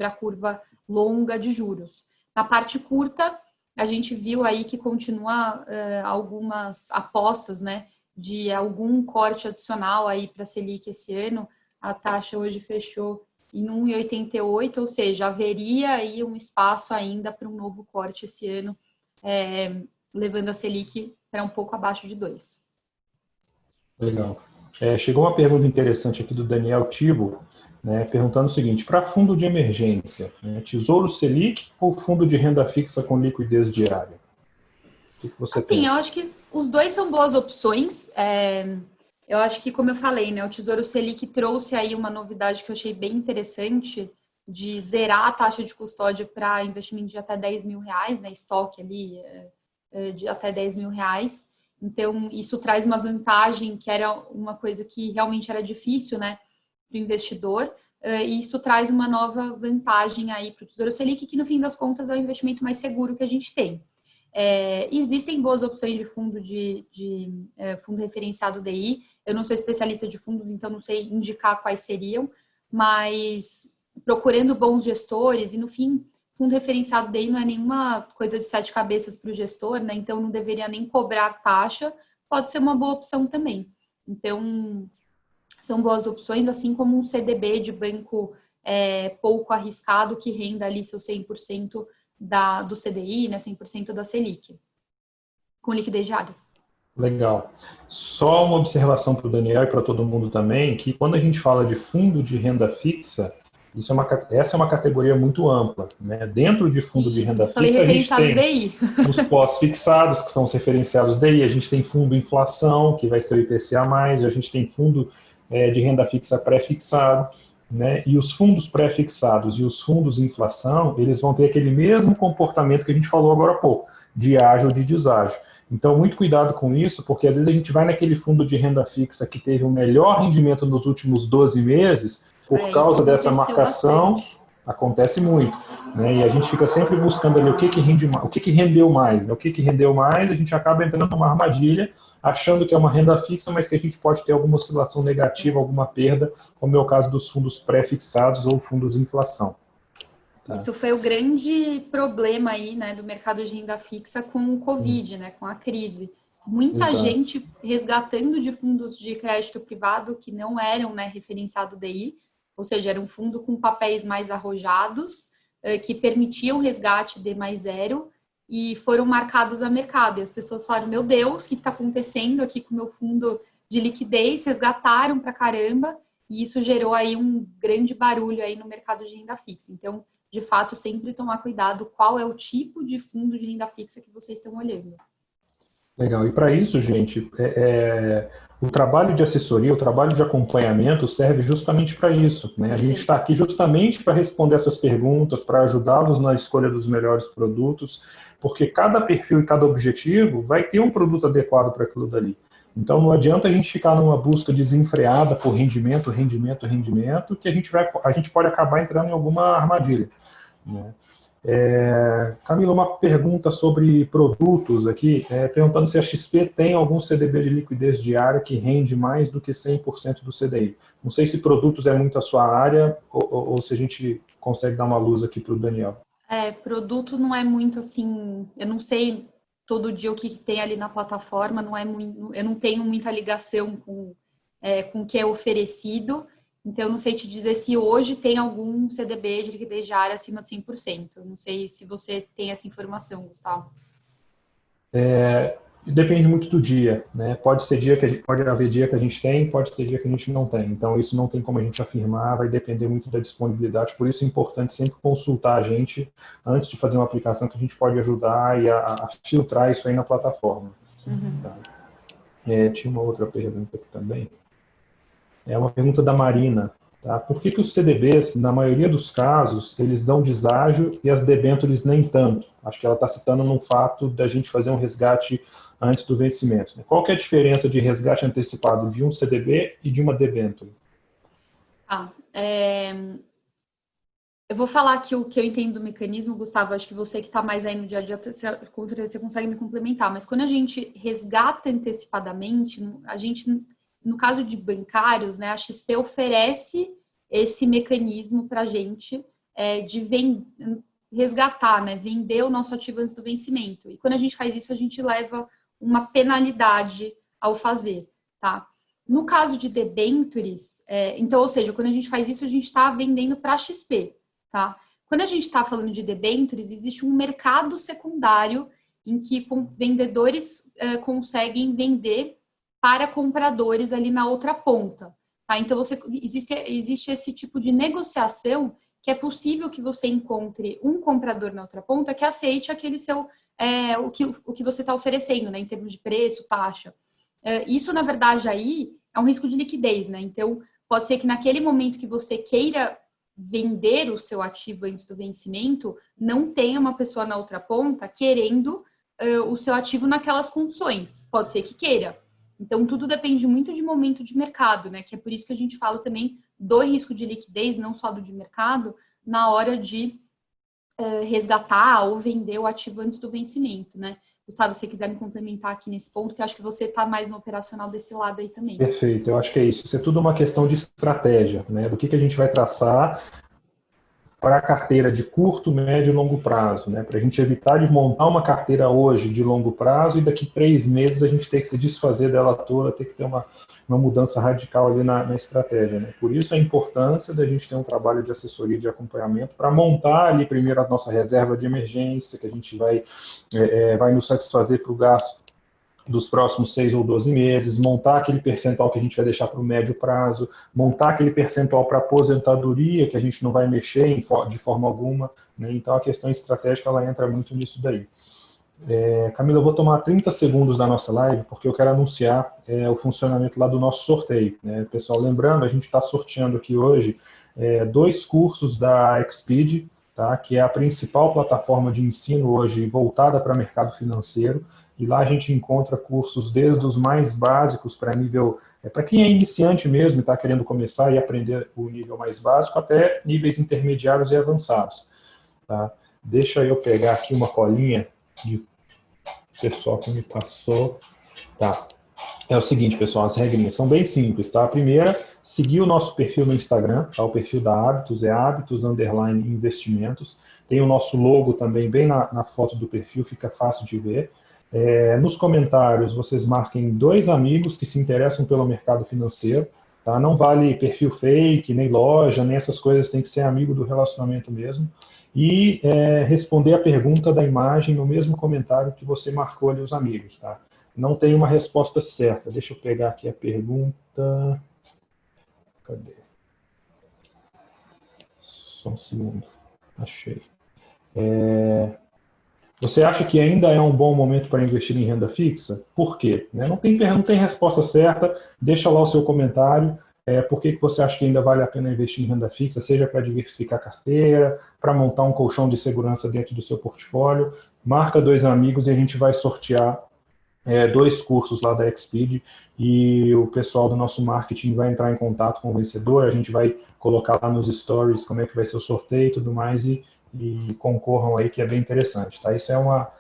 a curva longa de juros. Na parte curta, a gente viu aí que continua algumas apostas, né, de algum corte adicional aí para a Selic esse ano. A taxa hoje fechou em 1,88, ou seja, haveria aí um espaço ainda para um novo corte esse ano, levando a Selic para um pouco abaixo de 2. Legal. Chegou uma pergunta interessante aqui do Daniel Tibo, né, perguntando o seguinte: para fundo de emergência, né, Tesouro Selic ou fundo de renda fixa com liquidez diária? O que você Assim, eu pensa? acho que os dois são boas opções. Eu acho que, como eu falei, né, o Tesouro Selic trouxe aí uma novidade que eu achei bem interessante, de zerar a taxa de custódia para investimento de até R$10.000, né, estoque ali de até R$10.000. Então, isso traz uma vantagem que era uma coisa que realmente era difícil, né, para o investidor. E isso traz uma nova vantagem aí para o Tesouro Selic, que no fim das contas é o investimento mais seguro que a gente tem. Existem boas opções de fundo fundo referenciado DI. Eu não sou especialista de fundos, então não sei indicar quais seriam, mas procurando bons gestores, e no fim, fundo referenciado DI não é nenhuma coisa de 7 cabeças para o gestor, né? Então não deveria nem cobrar taxa, pode ser uma boa opção também. Então, são boas opções, assim como um CDB de banco pouco arriscado, que renda ali seu 100% do CDI, né, 100% da Selic, com liquidez diária. Legal. Só uma observação para o Daniel e para todo mundo também, que quando a gente fala de fundo de renda fixa, essa é uma categoria muito ampla, né? Dentro de fundo de E por renda isso falei fixa, a gente referenciado tem DI. os pós-fixados, que são os referenciados DI, a gente tem fundo inflação, que vai ser o IPCA+, a gente tem fundo de renda fixa pré-fixado, né? E os fundos pré-fixados e os fundos inflação, eles vão ter aquele mesmo comportamento que a gente falou agora há pouco, de ágio ou de deságio. Então, muito cuidado com isso, porque às vezes a gente vai naquele fundo de renda fixa que teve o melhor rendimento nos últimos 12 meses, por Isso causa dessa aconteceu marcação, bastante. acontece muito, né? E a gente fica sempre buscando ali o que rendeu mais, né? O que rendeu mais, a gente acaba entrando numa armadilha, achando que é uma renda fixa, mas que a gente pode ter alguma oscilação negativa, alguma perda, como é o caso dos fundos pré-fixados ou fundos de inflação. Tá? Isso foi o grande problema aí, né, do mercado de renda fixa com o Covid, né, com a crise. Muita Exato. gente resgatando de fundos de crédito privado que não eram, né, referenciado DI, ou seja, era um fundo com papéis mais arrojados, que permitiam resgate de mais zero, e foram marcados a mercado. E as pessoas falaram: meu Deus, o que está acontecendo aqui com o meu fundo de liquidez? Resgataram para caramba, e isso gerou aí um grande barulho aí no mercado de renda fixa. Então, de fato, sempre tomar cuidado qual é o tipo de fundo de renda fixa que vocês estão olhando. Legal. E para isso, gente, o trabalho de assessoria, o trabalho de acompanhamento serve justamente para isso, né? A gente está Perfeito. aqui justamente para responder essas perguntas, para ajudá-los na escolha dos melhores produtos, porque cada perfil e cada objetivo vai ter um produto adequado para aquilo dali. Então, não adianta a gente ficar numa busca desenfreada por rendimento, rendimento, rendimento, que a gente pode acabar entrando em alguma armadilha, né? Camila, uma pergunta sobre produtos aqui, perguntando se a XP tem algum CDB de liquidez diária que rende mais do que 100% do CDI. Não sei se produtos é muito a sua área ou se a gente consegue dar uma luz aqui para o Daniel. Produto não é muito assim, eu não sei todo dia o que tem ali na plataforma, não é muito, eu não tenho muita ligação com o que é oferecido, então eu não sei te dizer se hoje tem algum CDB de liquidez diária acima de 100%. Eu não sei se você tem essa informação, Gustavo. Depende muito do dia, né? Pode haver dia que a gente tem, pode ter dia que a gente não tem. Então isso não tem como a gente afirmar, vai depender muito da disponibilidade. Por isso é importante sempre consultar a gente antes de fazer uma aplicação que a gente pode ajudar a filtrar isso aí na plataforma. Tá? Tinha uma outra pergunta aqui também. É uma pergunta da Marina. Tá? Por que os CDBs, na maioria dos casos, eles dão deságio e as debêntures nem tanto? Acho que ela está citando num fato da gente fazer um resgate antes do vencimento. Né? Qual que é a diferença de resgate antecipado de um CDB e de uma debênture? Eu vou falar aqui o que eu entendo do mecanismo, Gustavo. Acho que você que está mais aí no dia a dia, com certeza você consegue me complementar. Mas quando a gente resgata antecipadamente, a gente, no caso de bancários, né, a XP oferece esse mecanismo para a gente de resgatar, né, vender o nosso ativo antes do vencimento. E quando a gente faz isso, a gente leva uma penalidade ao fazer, tá? No caso de debêntures, então, ou seja, quando a gente faz isso, a gente está vendendo para a XP, tá? Quando a gente está falando de debêntures, existe um mercado secundário em que vendedores conseguem vender para compradores ali na outra ponta, tá? Então, existe esse tipo de negociação que é possível que você encontre um comprador na outra ponta que aceite aquele o que você está oferecendo, né, em termos de preço, taxa. Isso, na verdade, aí é um risco de liquidez, né? Então, pode ser que naquele momento que você queira vender o seu ativo antes do vencimento, não tenha uma pessoa na outra ponta querendo o seu ativo naquelas condições. Pode ser que queira. Então, tudo depende muito de momento de mercado, né? Que é por isso que a gente fala também do risco de liquidez, não só do de mercado, na hora de resgatar ou vender o ativo antes do vencimento, né? Gustavo, se você quiser me complementar aqui nesse ponto, que eu acho que você está mais no operacional desse lado aí também. Perfeito, eu acho que é isso. Isso é tudo uma questão de estratégia, né? Do que a gente vai traçar para a carteira de curto, médio e longo prazo, né? Para a gente evitar de montar uma carteira hoje de longo prazo e daqui 3 meses a gente ter que se desfazer dela toda, ter que ter uma mudança radical ali na estratégia, né? Por isso a importância da gente ter um trabalho de assessoria e de acompanhamento para montar ali primeiro a nossa reserva de emergência, que a gente vai nos satisfazer para o gasto dos próximos 6 ou 12 meses, montar aquele percentual que a gente vai deixar para o médio prazo, montar aquele percentual para aposentadoria, que a gente não vai mexer de forma alguma, né? Então a questão estratégica ela entra muito nisso daí. Camila, eu vou tomar 30 segundos da nossa live, porque eu quero anunciar o funcionamento lá do nosso sorteio, né? Pessoal, lembrando, a gente está sorteando aqui hoje 2 cursos da Exped, tá? Que é a principal plataforma de ensino hoje voltada para mercado financeiro, e lá a gente encontra cursos desde os mais básicos para nível, para quem é iniciante mesmo e está querendo começar e aprender o nível mais básico, até níveis intermediários e avançados. Tá? Deixa eu pegar aqui uma colinha de pessoal que me passou. Tá. É o seguinte, pessoal, as regrinhas são bem simples, tá? A primeira, seguir o nosso perfil no Instagram, tá? O perfil da Hábitos é Hábitos_Investimentos. Tem o nosso logo também bem na foto do perfil, fica fácil de ver. Nos comentários, vocês marquem 2 amigos que se interessam pelo mercado financeiro, tá? Não vale perfil fake, nem loja, nem essas coisas, tem que ser amigo do relacionamento mesmo. E responder a pergunta da imagem no mesmo comentário que você marcou ali os amigos, tá? Não tem uma resposta certa. Deixa eu pegar aqui a pergunta. Cadê? Só um segundo. Achei. Você acha que ainda é um bom momento para investir em renda fixa? Por quê? Não tem resposta certa. Deixa lá o seu comentário. Por que você acha que ainda vale a pena investir em renda fixa, seja para diversificar a carteira, para montar um colchão de segurança dentro do seu portfólio? Marca 2 amigos e a gente vai sortear 2 cursos lá da Exped e o pessoal do nosso marketing vai entrar em contato com o vencedor, a gente vai colocar lá nos stories como é que vai ser o sorteio e tudo mais e concorram aí, que é bem interessante, tá? Isso é uma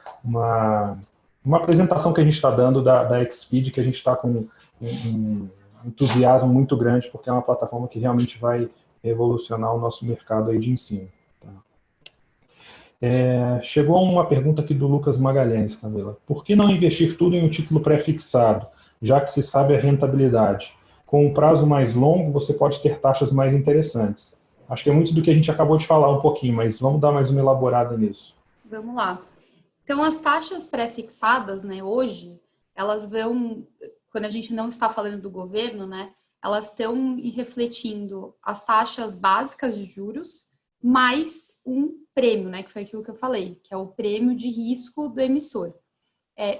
apresentação que a gente está dando da Exped, que a gente está com um entusiasmo muito grande, porque é uma plataforma que realmente vai revolucionar o nosso mercado aí de ensino. Tá? Chegou uma pergunta aqui do Lucas Magalhães, Camila. Por que não investir tudo em um título pré-fixado, já que se sabe a rentabilidade? Com um prazo mais longo, você pode ter taxas mais interessantes. Acho que é muito do que a gente acabou de falar um pouquinho, mas vamos dar mais uma elaborada nisso. Vamos lá. Então, as taxas pré-fixadas, né, hoje, elas vão, quando a gente não está falando do governo, né, elas estão refletindo as taxas básicas de juros, mais um prêmio, né, que foi aquilo que eu falei, que é o prêmio de risco do emissor.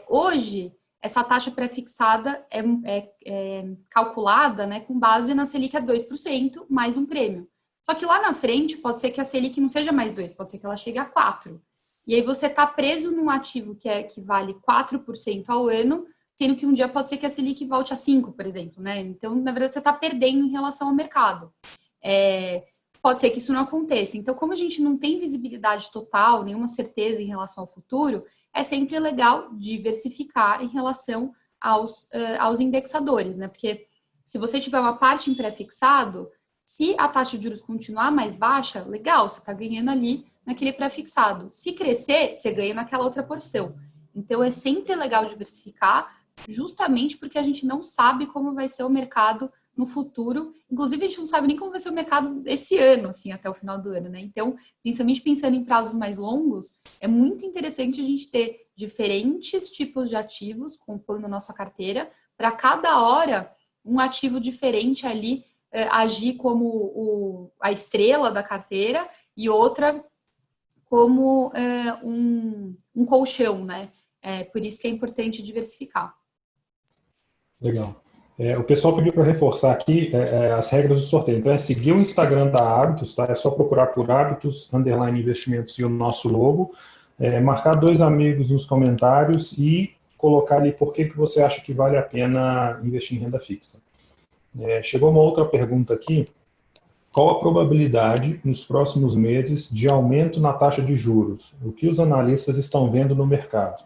Hoje, essa taxa pré-fixada é calculada, né, com base na Selic a 2% mais um prêmio. Só que lá na frente, pode ser que a Selic não seja mais 2%, pode ser que ela chegue a 4%. E aí você está preso num ativo que vale 4% ao ano, sendo que um dia pode ser que a Selic volte a 5%, por exemplo, né? Então, na verdade, você está perdendo em relação ao mercado. Pode ser que isso não aconteça. Então, como a gente não tem visibilidade total, nenhuma certeza em relação ao futuro, é sempre legal diversificar em relação aos indexadores, né? Porque se você tiver uma parte em pré-fixado, se a taxa de juros continuar mais baixa, legal, você está ganhando ali naquele pré-fixado. Se crescer, você ganha naquela outra porção. Então, é sempre legal diversificar, justamente porque a gente não sabe como vai ser o mercado no futuro. Inclusive, a gente não sabe nem como vai ser o mercado esse ano, assim, até o final do ano, né? Então, principalmente pensando em prazos mais longos, é muito interessante a gente ter diferentes tipos de ativos compondo a nossa carteira, para cada hora um ativo diferente ali agir como a estrela da carteira e outra como um colchão, né? Por isso que é importante diversificar. Legal. O pessoal pediu para reforçar aqui as regras do sorteio. Então, seguir o Instagram da Hábitos, tá? É só procurar por Hábitos, _investimentos e o nosso logo. Marcar 2 amigos nos comentários e colocar ali por que você acha que vale a pena investir em renda fixa. Chegou uma outra pergunta aqui. Qual a probabilidade, nos próximos meses, de aumento na taxa de juros? O que os analistas estão vendo no mercado?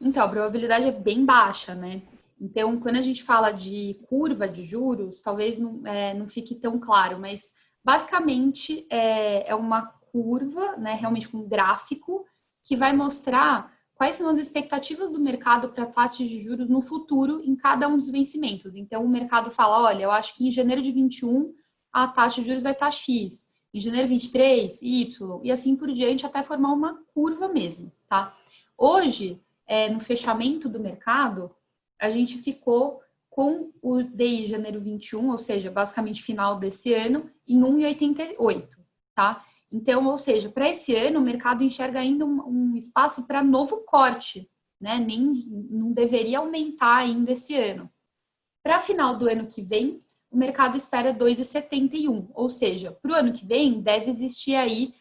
Então, a probabilidade é bem baixa, né? Então, quando a gente fala de curva de juros, talvez não fique tão claro, mas basicamente é uma curva, né, realmente com um gráfico, que vai mostrar quais são as expectativas do mercado para taxas de juros no futuro em cada um dos vencimentos. Então, o mercado fala, olha, eu acho que em janeiro de 21 a taxa de juros vai estar X, em janeiro de 23, Y, e assim por diante, até formar uma curva mesmo, tá? Hoje, no fechamento do mercado, a gente ficou com o DI janeiro 21, ou seja, basicamente final desse ano, em 1,88, tá? Então, ou seja, para esse ano, o mercado enxerga ainda um espaço para novo corte, né? Não deveria aumentar ainda esse ano. Para final do ano que vem, o mercado espera 2,71, ou seja, para o ano que vem deve existir aí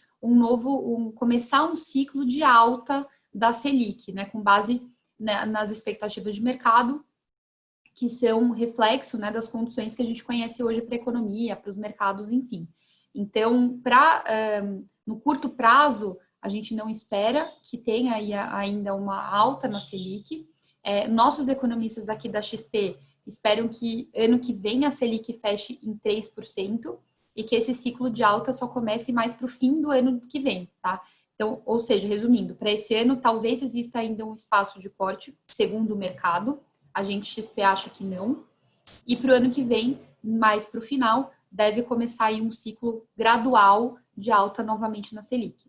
começar um ciclo de alta da Selic, né, com base nas expectativas de mercado, que são reflexo, né, das condições que a gente conhece hoje para a economia, para os mercados, enfim. Então, no curto prazo, a gente não espera que tenha aí ainda uma alta na Selic. Nossos economistas aqui da XP esperam que ano que vem a Selic feche em 3% e que esse ciclo de alta só comece mais para o fim do ano que vem, tá? Então, ou seja, resumindo, para esse ano talvez exista ainda um espaço de corte, segundo o mercado, a gente XP acha que não, e para o ano que vem, mais para o final, deve começar aí um ciclo gradual de alta novamente na Selic.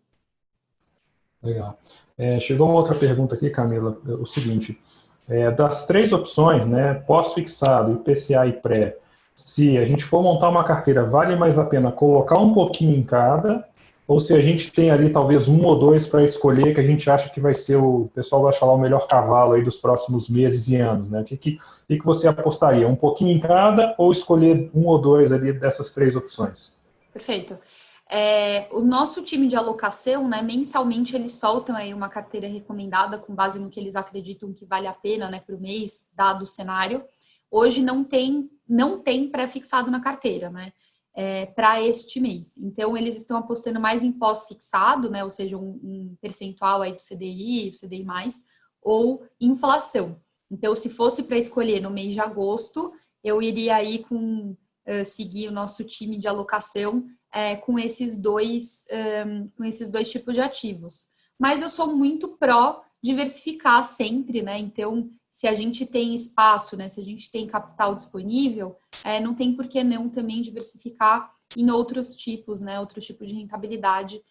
Legal. Chegou uma outra pergunta aqui, Camila, o seguinte, das 3 opções, né, pós-fixado, IPCA e pré, se a gente for montar uma carteira, vale mais a pena colocar um pouquinho em cada, ou se a gente tem ali talvez 1 ou 2 para escolher, que a gente acha que vai ser o pessoal vai falar o melhor cavalo aí dos próximos meses e anos, né? O que você apostaria? Um pouquinho em cada ou escolher 1 ou 2 ali dessas 3 opções? Perfeito. O nosso time de alocação, né, mensalmente eles soltam aí uma carteira recomendada com base no que eles acreditam que vale a pena, né, para o mês, dado o cenário. Hoje não tem pré-fixado na carteira, né, para este mês. Então, eles estão apostando mais em pós-fixado, né, ou seja, um percentual aí do CDI, CDI+, ou inflação. Então, se fosse para escolher no mês de agosto, eu iria aí seguir o nosso time de alocação com esses dois tipos de ativos. Mas eu sou muito pró diversificar sempre, né? Então, se a gente tem espaço, né? Se a gente tem capital disponível, não tem por que não também diversificar em outros tipos, né? Outros tipos de rentabilidade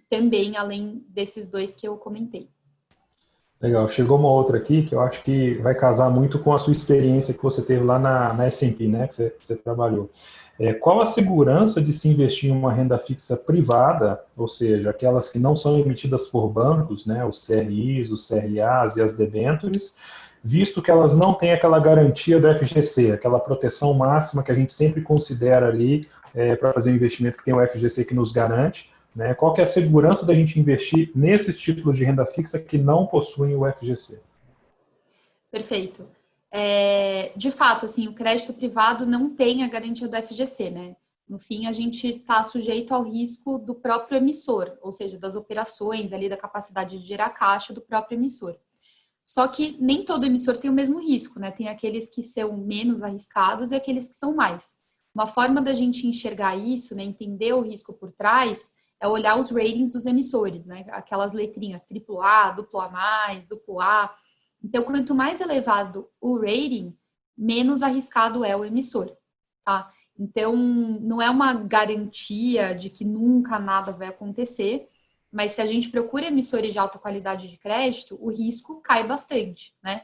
também, além desses dois que eu comentei. Legal. Chegou uma outra aqui que eu acho que vai casar muito com a sua experiência que você teve lá na S&P, né? Que você trabalhou. Qual a segurança de se investir em uma renda fixa privada, ou seja, aquelas que não são emitidas por bancos, né? Os CRIs, os CRAs e as debêntures, visto que elas não têm aquela garantia do FGC, aquela proteção máxima que a gente sempre considera ali para fazer um investimento que tem o FGC que nos garante, né? Qual que é a segurança da gente investir nesses títulos de renda fixa que não possuem o FGC? Perfeito. De fato, assim, o crédito privado não tem a garantia do FGC, né? No fim, a gente está sujeito ao risco do próprio emissor, ou seja, das operações ali, da capacidade de gerar caixa do próprio emissor. Só que nem todo emissor tem o mesmo risco, né? Tem aqueles que são menos arriscados e aqueles que são mais. Uma forma da gente enxergar isso, né, entender o risco por trás, é olhar os ratings dos emissores, né? Aquelas letrinhas AAA, AA+, AA. Então, quanto mais elevado o rating, menos arriscado é o emissor, tá? Então, não é uma garantia de que nunca nada vai acontecer, mas se a gente procura emissores de alta qualidade de crédito, o risco cai bastante, né?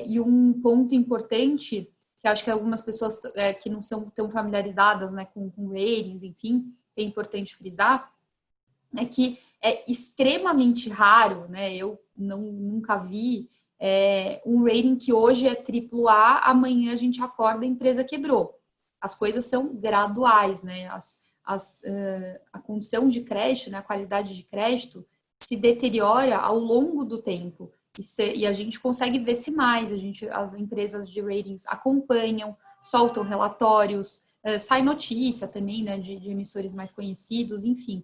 E um ponto importante, que acho que algumas pessoas que não são tão familiarizadas, né, com ratings, enfim, é importante frisar, é que é extremamente raro, né? Eu nunca vi um rating que hoje é AAA, amanhã a gente acorda e a empresa quebrou. As coisas são graduais, né? A condição de crédito, né, a qualidade de crédito se deteriora ao longo do tempo. E a gente consegue ver sinais, as empresas de ratings acompanham, soltam relatórios, sai notícia também, né, de emissores mais conhecidos, enfim.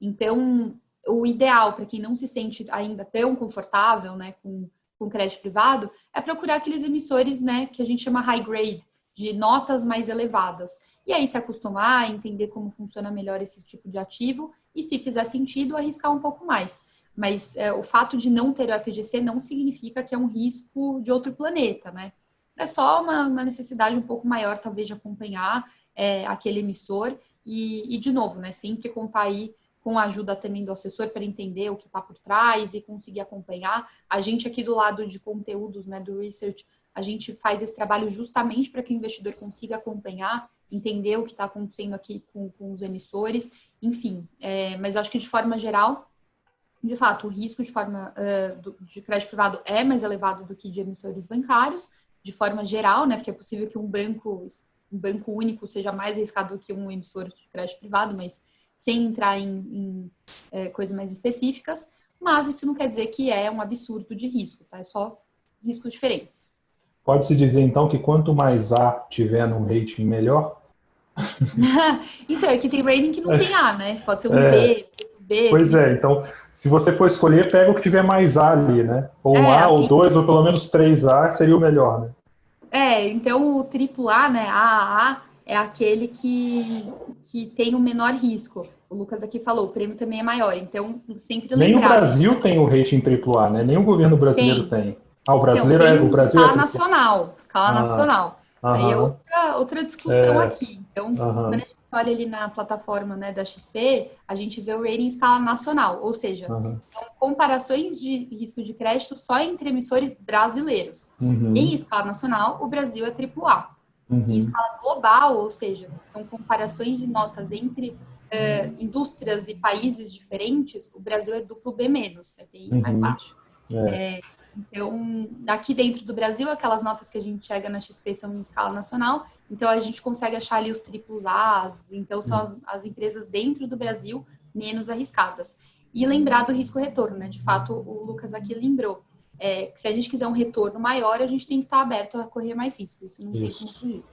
Então, o ideal para quem não se sente ainda tão confortável, né, com crédito privado, é procurar aqueles emissores, né, que a gente chama high grade, de notas mais elevadas. E aí se acostumar a entender como funciona melhor esse tipo de ativo e, se fizer sentido, arriscar um pouco mais. Mas o fato de não ter o FGC não significa que é um risco de outro planeta, né? É só uma necessidade um pouco maior, talvez, de acompanhar aquele emissor e, de novo, né, sempre contar aí com a ajuda também do assessor para entender o que está por trás e conseguir acompanhar. A gente aqui do lado de conteúdos, né, do research, a gente faz esse trabalho justamente para que o investidor consiga acompanhar, entender o que está acontecendo aqui com os emissores, enfim. Mas acho que, de forma geral, de fato, o risco de crédito privado é mais elevado do que de emissores bancários, de forma geral, né? Porque é possível que um banco único seja mais arriscado do que um emissor de crédito privado, mas sem entrar em coisas mais específicas. Mas isso não quer dizer que é um absurdo de risco, tá? É só riscos diferentes. Pode-se dizer, então, que quanto mais A tiver no rating, melhor? Então, aqui tem rating que não tem A, né? Pode ser um B, B, Pois triplo. então, se você for escolher, pega o que tiver mais A ali, né? Ou um A, ou Assim, dois, ou pelo menos três A seria o melhor, né? então o triplo A, né? AAA é aquele que tem o menor risco. O Lucas aqui falou, o prêmio também é maior. Então, sempre Nem o lembrar, Brasil tem o rating AAA, né? Nem o governo brasileiro tem. tem. Ah, Então, o tem Brasil é escala AAA. nacional, escala Ah, nacional. Aí é aham, outra discussão aqui. Então, quando aham, a gente olha ali na plataforma, né, da XP, a gente vê o rating em escala nacional, ou seja, aham. são comparações de risco de crédito só entre emissores brasileiros. Em Uhum, escala nacional, o Brasil é AAA. Em uhum, escala global, ou seja, são comparações de notas entre indústrias e países diferentes, o Brasil é duplo B-, é bem mais uhum. baixo. É. Então, aqui dentro do Brasil, aquelas notas que a gente chega na XP são em escala nacional, então a gente consegue achar ali os triplos A's, então são as empresas dentro do Brasil menos arriscadas. E lembrar do risco-retorno, né? De fato, o Lucas aqui lembrou, que se a gente quiser um retorno maior, a gente tem que estar aberto a correr mais risco, isso não tem como fugir.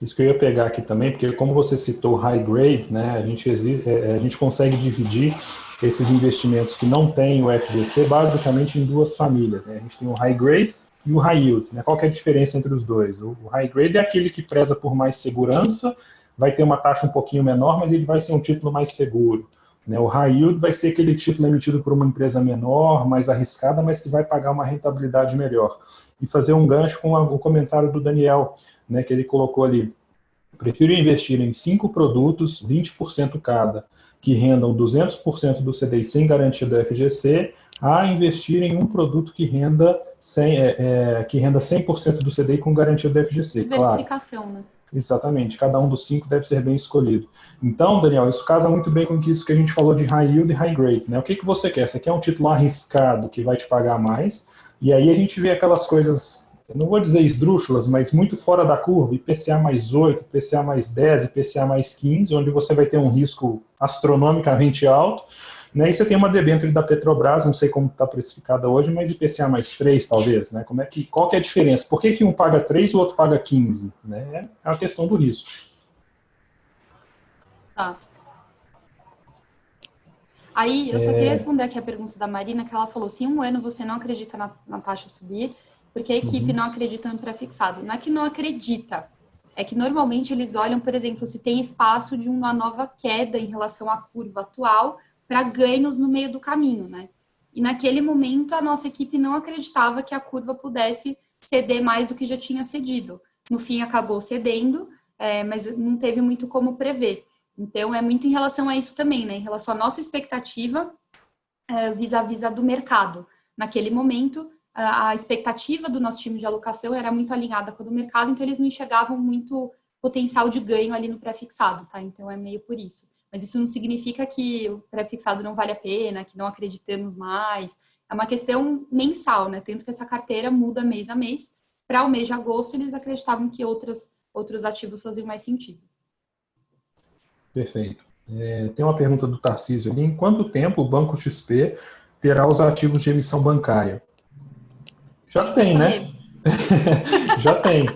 Isso que eu ia pegar aqui também, porque como você citou high grade, né, a gente consegue dividir esses investimentos que não têm o FGC basicamente em duas famílias. Né? A gente tem o high grade e o high yield. Né? Qual que é a diferença entre os dois? O high grade é aquele que preza por mais segurança, vai ter uma taxa um pouquinho menor, mas ele vai ser um título mais seguro. Né? O high yield vai ser aquele título emitido por uma empresa menor, mais arriscada, mas que vai pagar uma rentabilidade melhor. E fazer um gancho com o comentário do Daniel, né, que ele colocou ali. Prefiro investir em 5 produtos, 20% cada, que rendam 200% do CDI sem garantia do FGC, a investir em um produto que renda 100% do CDI com garantia do FGC. Diversificação, claro. Né? Exatamente, cada um dos 5 deve ser bem escolhido. Então, Daniel, isso casa muito bem com isso que a gente falou de high yield e high grade. Né? O que você quer? Você quer um título arriscado que vai te pagar mais, e aí a gente vê aquelas coisas, eu não vou dizer esdrúxulas, mas muito fora da curva, IPCA mais 8, IPCA mais 10, IPCA mais 15, onde você vai ter um risco astronomicamente alto, né? E você tem uma debênture da Petrobras, não sei como está precificada hoje, mas IPCA mais 3, talvez. Né? Qual que é a diferença? Por que um paga 3 e o outro paga 15? Né? É a questão do risco. Tá. Aí, eu só queria responder aqui a pergunta da Marina, que ela falou, se um ano você não acredita na taxa subir, porque a equipe não acredita no pré-fixado. Não é que não acredita, é que normalmente eles olham, por exemplo, se tem espaço de uma nova queda em relação à curva atual para ganhos no meio do caminho, né? E naquele momento a nossa equipe não acreditava que a curva pudesse ceder mais do que já tinha cedido. No fim acabou cedendo, mas não teve muito como prever. Então, é muito em relação a isso também, né? Em relação à nossa expectativa vis-à-vis do mercado. Naquele momento, a expectativa do nosso time de alocação era muito alinhada com a do mercado, então eles não enxergavam muito potencial de ganho ali no pré-fixado, tá? Então, é meio por isso. Mas isso não significa que o pré-fixado não vale a pena, que não acreditamos mais. É uma questão mensal, né? Tanto que essa carteira muda mês a mês. Para o mês de agosto, eles acreditavam que outros ativos faziam mais sentido. Perfeito. Tem uma pergunta do Tarcísio ali. Em quanto tempo o Banco XP terá os ativos de emissão bancária? Já tem, né? Já tem.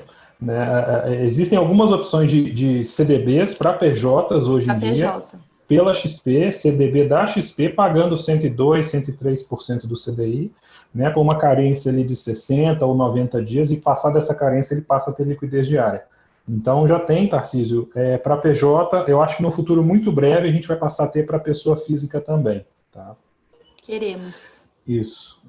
Né? Existem algumas opções de CDBs para PJs hoje em dia, pela XP, CDB da XP, pagando 102%, 103% do CDI, né, com uma carência ali de 60 ou 90 dias, e passada essa carência ele passa a ter liquidez diária. Então já tem, Tarcísio, para PJ, eu acho que no futuro muito breve a gente vai passar a ter para pessoa física também. Tá? Queremos. Isso.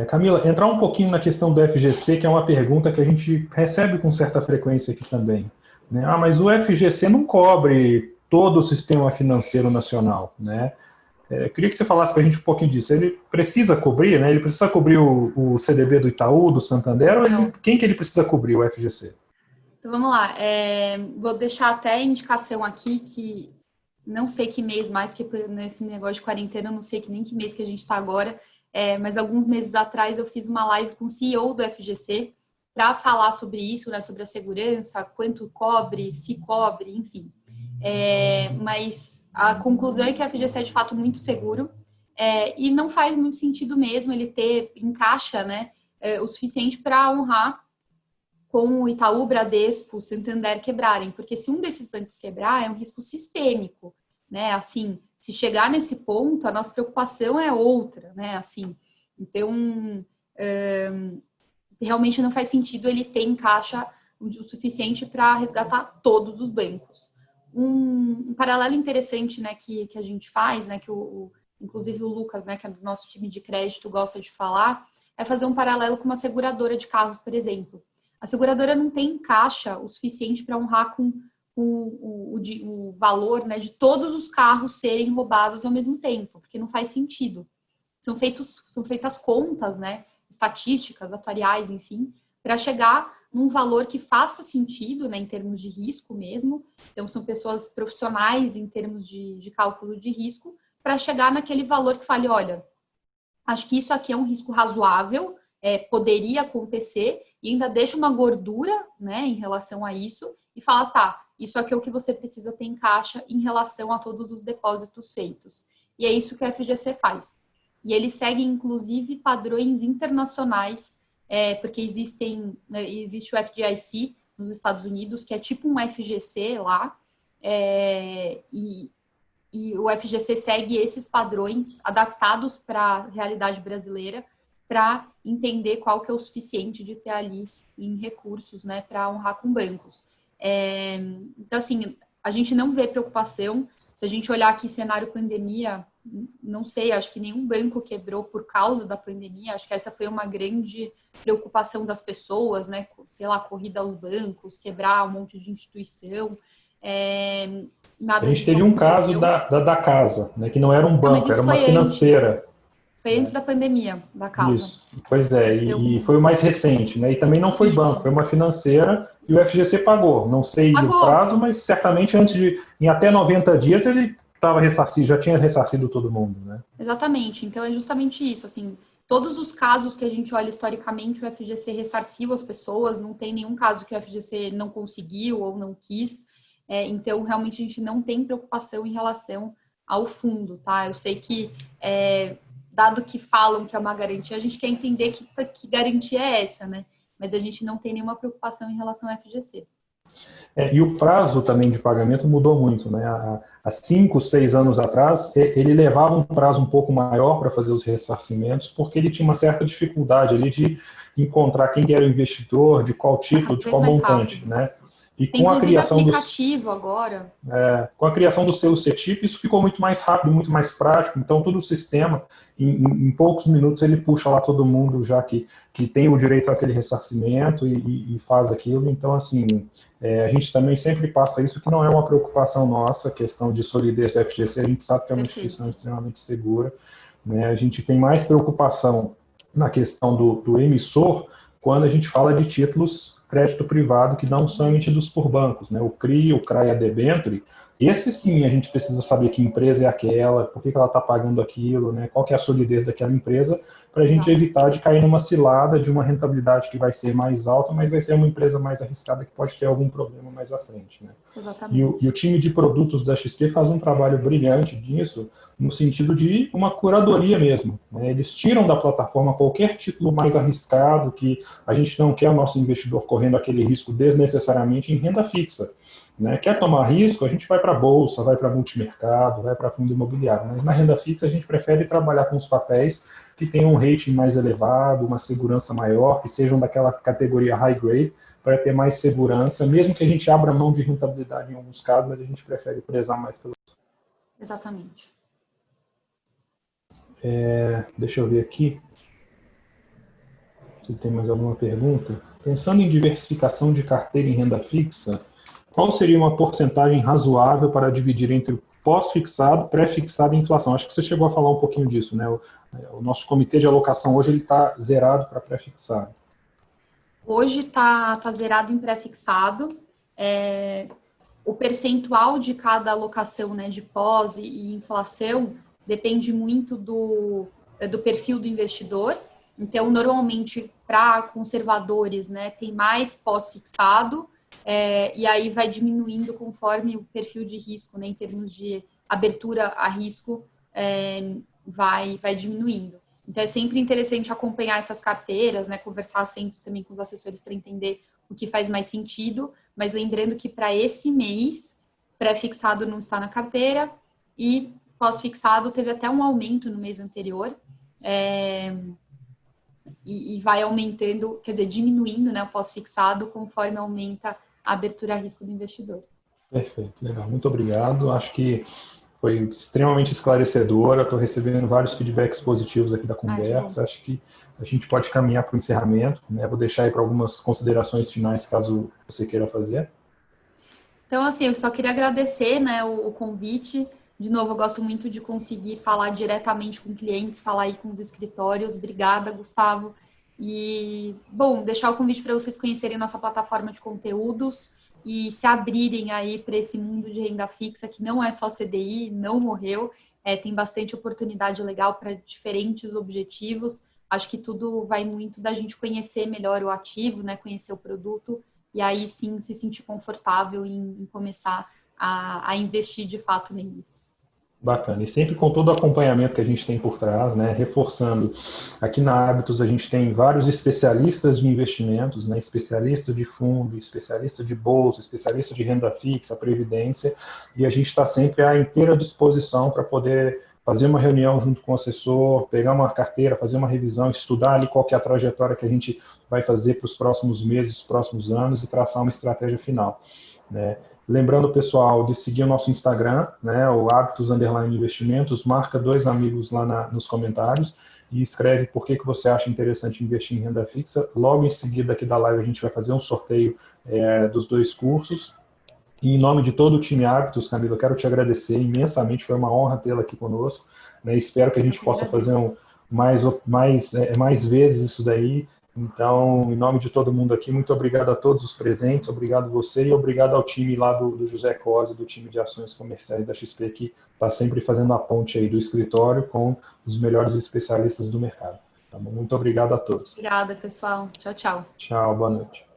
Camila, entrar um pouquinho na questão do FGC, que é uma pergunta que a gente recebe com certa frequência aqui também. Né? Mas o FGC não cobre todo o sistema financeiro nacional. Né? Queria que você falasse para a gente um pouquinho disso. Ele precisa cobrir, né? Ele precisa cobrir o CDB do Itaú, do Santander, ou quem que ele precisa cobrir, o FGC? Então, vamos lá. Vou deixar até a indicação aqui que não sei que mês mais, porque nesse negócio de quarentena eu não sei nem que mês que a gente está agora, mas alguns meses atrás eu fiz uma live com o CEO do FGC para falar sobre isso, né, sobre a segurança, quanto cobre, se cobre, enfim. Mas a conclusão é que o FGC é de fato muito seguro e não faz muito sentido mesmo ele ter em caixa, né, o suficiente para honrar com o Itaú, Bradesco, o Santander quebrarem, porque se um desses bancos quebrar, é um risco sistêmico, né? Assim, se chegar nesse ponto, a nossa preocupação é outra, né? Assim, então, realmente não faz sentido ele ter em caixa o suficiente para resgatar todos os bancos. Um paralelo interessante, né, que a gente faz, né, que inclusive o Lucas, né, que é do nosso time de crédito, gosta de falar, é fazer um paralelo com uma seguradora de carros, por exemplo. A seguradora não tem caixa o suficiente para honrar com o valor, né, de todos os carros serem roubados ao mesmo tempo, porque não faz sentido. São feitas contas, né, estatísticas, atuariais, enfim, para chegar num valor que faça sentido, né, em termos de risco mesmo. Então, são pessoas profissionais em termos de cálculo de risco, para chegar naquele valor que fale, olha, acho que isso aqui é um risco razoável, poderia acontecer e ainda deixa uma gordura, né, em relação a isso e fala, tá, isso aqui é o que você precisa ter em caixa em relação a todos os depósitos feitos. E é isso que o FGC faz. E ele segue, inclusive, padrões internacionais, porque existe o FDIC nos Estados Unidos, que é tipo um FGC lá, e o FGC segue esses padrões adaptados para a realidade brasileira para entender qual que é o suficiente de ter ali em recursos, né, para honrar com bancos. Então, assim, a gente não vê preocupação. Se a gente olhar aqui cenário pandemia, não sei, acho que nenhum banco quebrou por causa da pandemia. Acho que essa foi uma grande preocupação das pessoas, né? Sei lá, corrida aos bancos, quebrar um monte de instituição. A Nada gente disso teve um caso aconteceu. da casa, né, que não era um Não, mas banco, era isso uma foi antes. financeira. Foi antes da pandemia, da casa. Isso, pois é, e Então, foi o mais recente, né? E também não foi banco, isso. foi uma financeira e o FGC pagou. Não sei o Pagou. prazo, mas certamente em até 90 dias ele estava ressarcido, já tinha ressarcido todo mundo, né? Exatamente. Então, é justamente isso. Assim, todos os casos que a gente olha historicamente, o FGC ressarciu as pessoas, não tem nenhum caso que o FGC não conseguiu ou não quis. Então, realmente, a gente não tem preocupação em relação ao fundo, tá? Eu sei que, dado que falam que é uma garantia, a gente quer entender que garantia é essa, né? Mas a gente não tem nenhuma preocupação em relação ao FGC. E o prazo também de pagamento mudou muito, né? Há 5, 6 anos atrás, ele levava um prazo um pouco maior para fazer os ressarcimentos, porque ele tinha uma certa dificuldade ali de encontrar quem era o investidor, de qual Tá cada título, de vez qual mais montante, rápido. né? E Tem, inclusive, aplicativo agora. com a criação do selo CETIP, isso ficou muito mais rápido, muito mais prático. Então, todo o sistema, em poucos minutos, ele puxa lá todo mundo já que tem o direito àquele ressarcimento e faz aquilo. Então, assim, a gente também sempre passa isso, que não é uma preocupação nossa, a questão de solidez do FGC. A gente sabe que é uma instituição Perfeito. extremamente segura, né? A gente tem mais preocupação na questão do emissor quando a gente fala de títulos crédito privado que não são emitidos por bancos, né? O CRI, o CRA e a debenture, esse sim a gente precisa saber que empresa é aquela, por que ela está pagando aquilo, né? Qual que é a solidez daquela empresa, para a gente Exato. evitar de cair numa cilada de uma rentabilidade que vai ser mais alta, mas vai ser uma empresa mais arriscada que pode ter algum problema mais à frente, né? E o Exatamente. time de produtos da XP faz um trabalho brilhante nisso, no sentido de uma curadoria mesmo, né? Eles tiram da plataforma qualquer título mais arriscado, que a gente não quer o nosso investidor correndo aquele risco desnecessariamente em renda fixa, né? Quer tomar risco, a gente vai para a bolsa, vai para multimercado, vai para fundo imobiliário, mas na renda fixa a gente prefere trabalhar com os papéis que tenham um rating mais elevado, uma segurança maior, que sejam daquela categoria high grade, para ter mais segurança, mesmo que a gente abra mão de rentabilidade em alguns casos, mas a gente prefere prezar mais pelo. Exatamente. Deixa eu ver aqui se tem mais alguma pergunta. Pensando em diversificação de carteira em renda fixa, qual seria uma porcentagem razoável para dividir entre pós-fixado, pré-fixado e inflação? Acho que você chegou a falar um pouquinho disso, né? O nosso comitê de alocação hoje ele está zerado para pré-fixado. Hoje tá zerado em pré-fixado. O percentual de cada alocação, né, de pós e inflação depende muito do perfil do investidor. Então, normalmente, para conservadores, né, tem mais pós-fixado, e aí vai diminuindo conforme o perfil de risco, né, em termos de abertura a risco, vai diminuindo. Então, é sempre interessante acompanhar essas carteiras, né, conversar sempre também com os assessores para entender o que faz mais sentido, mas lembrando que para esse mês, pré-fixado não está na carteira e pós-fixado teve até um aumento no mês anterior, e vai aumentando, quer dizer, diminuindo, né, o pós-fixado conforme aumenta a abertura a risco do investidor. Perfeito, legal, muito obrigado. Acho que foi extremamente esclarecedora. Estou recebendo vários feedbacks positivos aqui da Que bom. conversa. Acho que a gente pode caminhar para o encerramento, né? Vou deixar aí para algumas considerações finais, caso você queira fazer. Então, assim, eu só queria agradecer, né, o convite. De novo, eu gosto muito de conseguir falar diretamente com clientes, falar aí com os escritórios. Obrigada, Gustavo. E, bom, deixar o convite para vocês conhecerem nossa plataforma de conteúdos e se abrirem aí para esse mundo de renda fixa, que não é só CDI, não morreu, tem bastante oportunidade legal para diferentes objetivos. Acho que tudo vai muito da gente conhecer melhor o ativo, né? Conhecer o produto e aí sim se sentir confortável em começar a investir de fato neles. Bacana. E sempre com todo o acompanhamento que a gente tem por trás, né? Reforçando, aqui na Hábitos a gente tem vários especialistas de investimentos, né? Especialista de fundo, especialista de bolsa, especialista de renda fixa, previdência, e a gente está sempre à inteira disposição para poder fazer uma reunião junto com o assessor, pegar uma carteira, fazer uma revisão, estudar ali qual que é a trajetória que a gente vai fazer para os próximos meses, próximos anos e traçar uma estratégia final, né? Lembrando, pessoal, de seguir o nosso Instagram, né, o Hábitos_Investimentos, marca 2 amigos lá nos comentários e escreve por que você acha interessante investir em renda fixa. Logo em seguida aqui da live a gente vai fazer um sorteio dos 2 cursos. E em nome de todo o time Hábitos, Camila, eu quero te agradecer imensamente, foi uma honra tê-la aqui conosco, né? Espero que a Eu gente que possa fazer agradeço. mais vezes isso daí. Então, em nome de todo mundo aqui, muito obrigado a todos os presentes, obrigado a você e obrigado ao time lá do José Cosa, do time de ações comerciais da XP, que está sempre fazendo a ponte aí do escritório com os melhores especialistas do mercado. Tá bom? Muito obrigado a todos. Obrigada, pessoal. Tchau, tchau. Tchau, boa noite.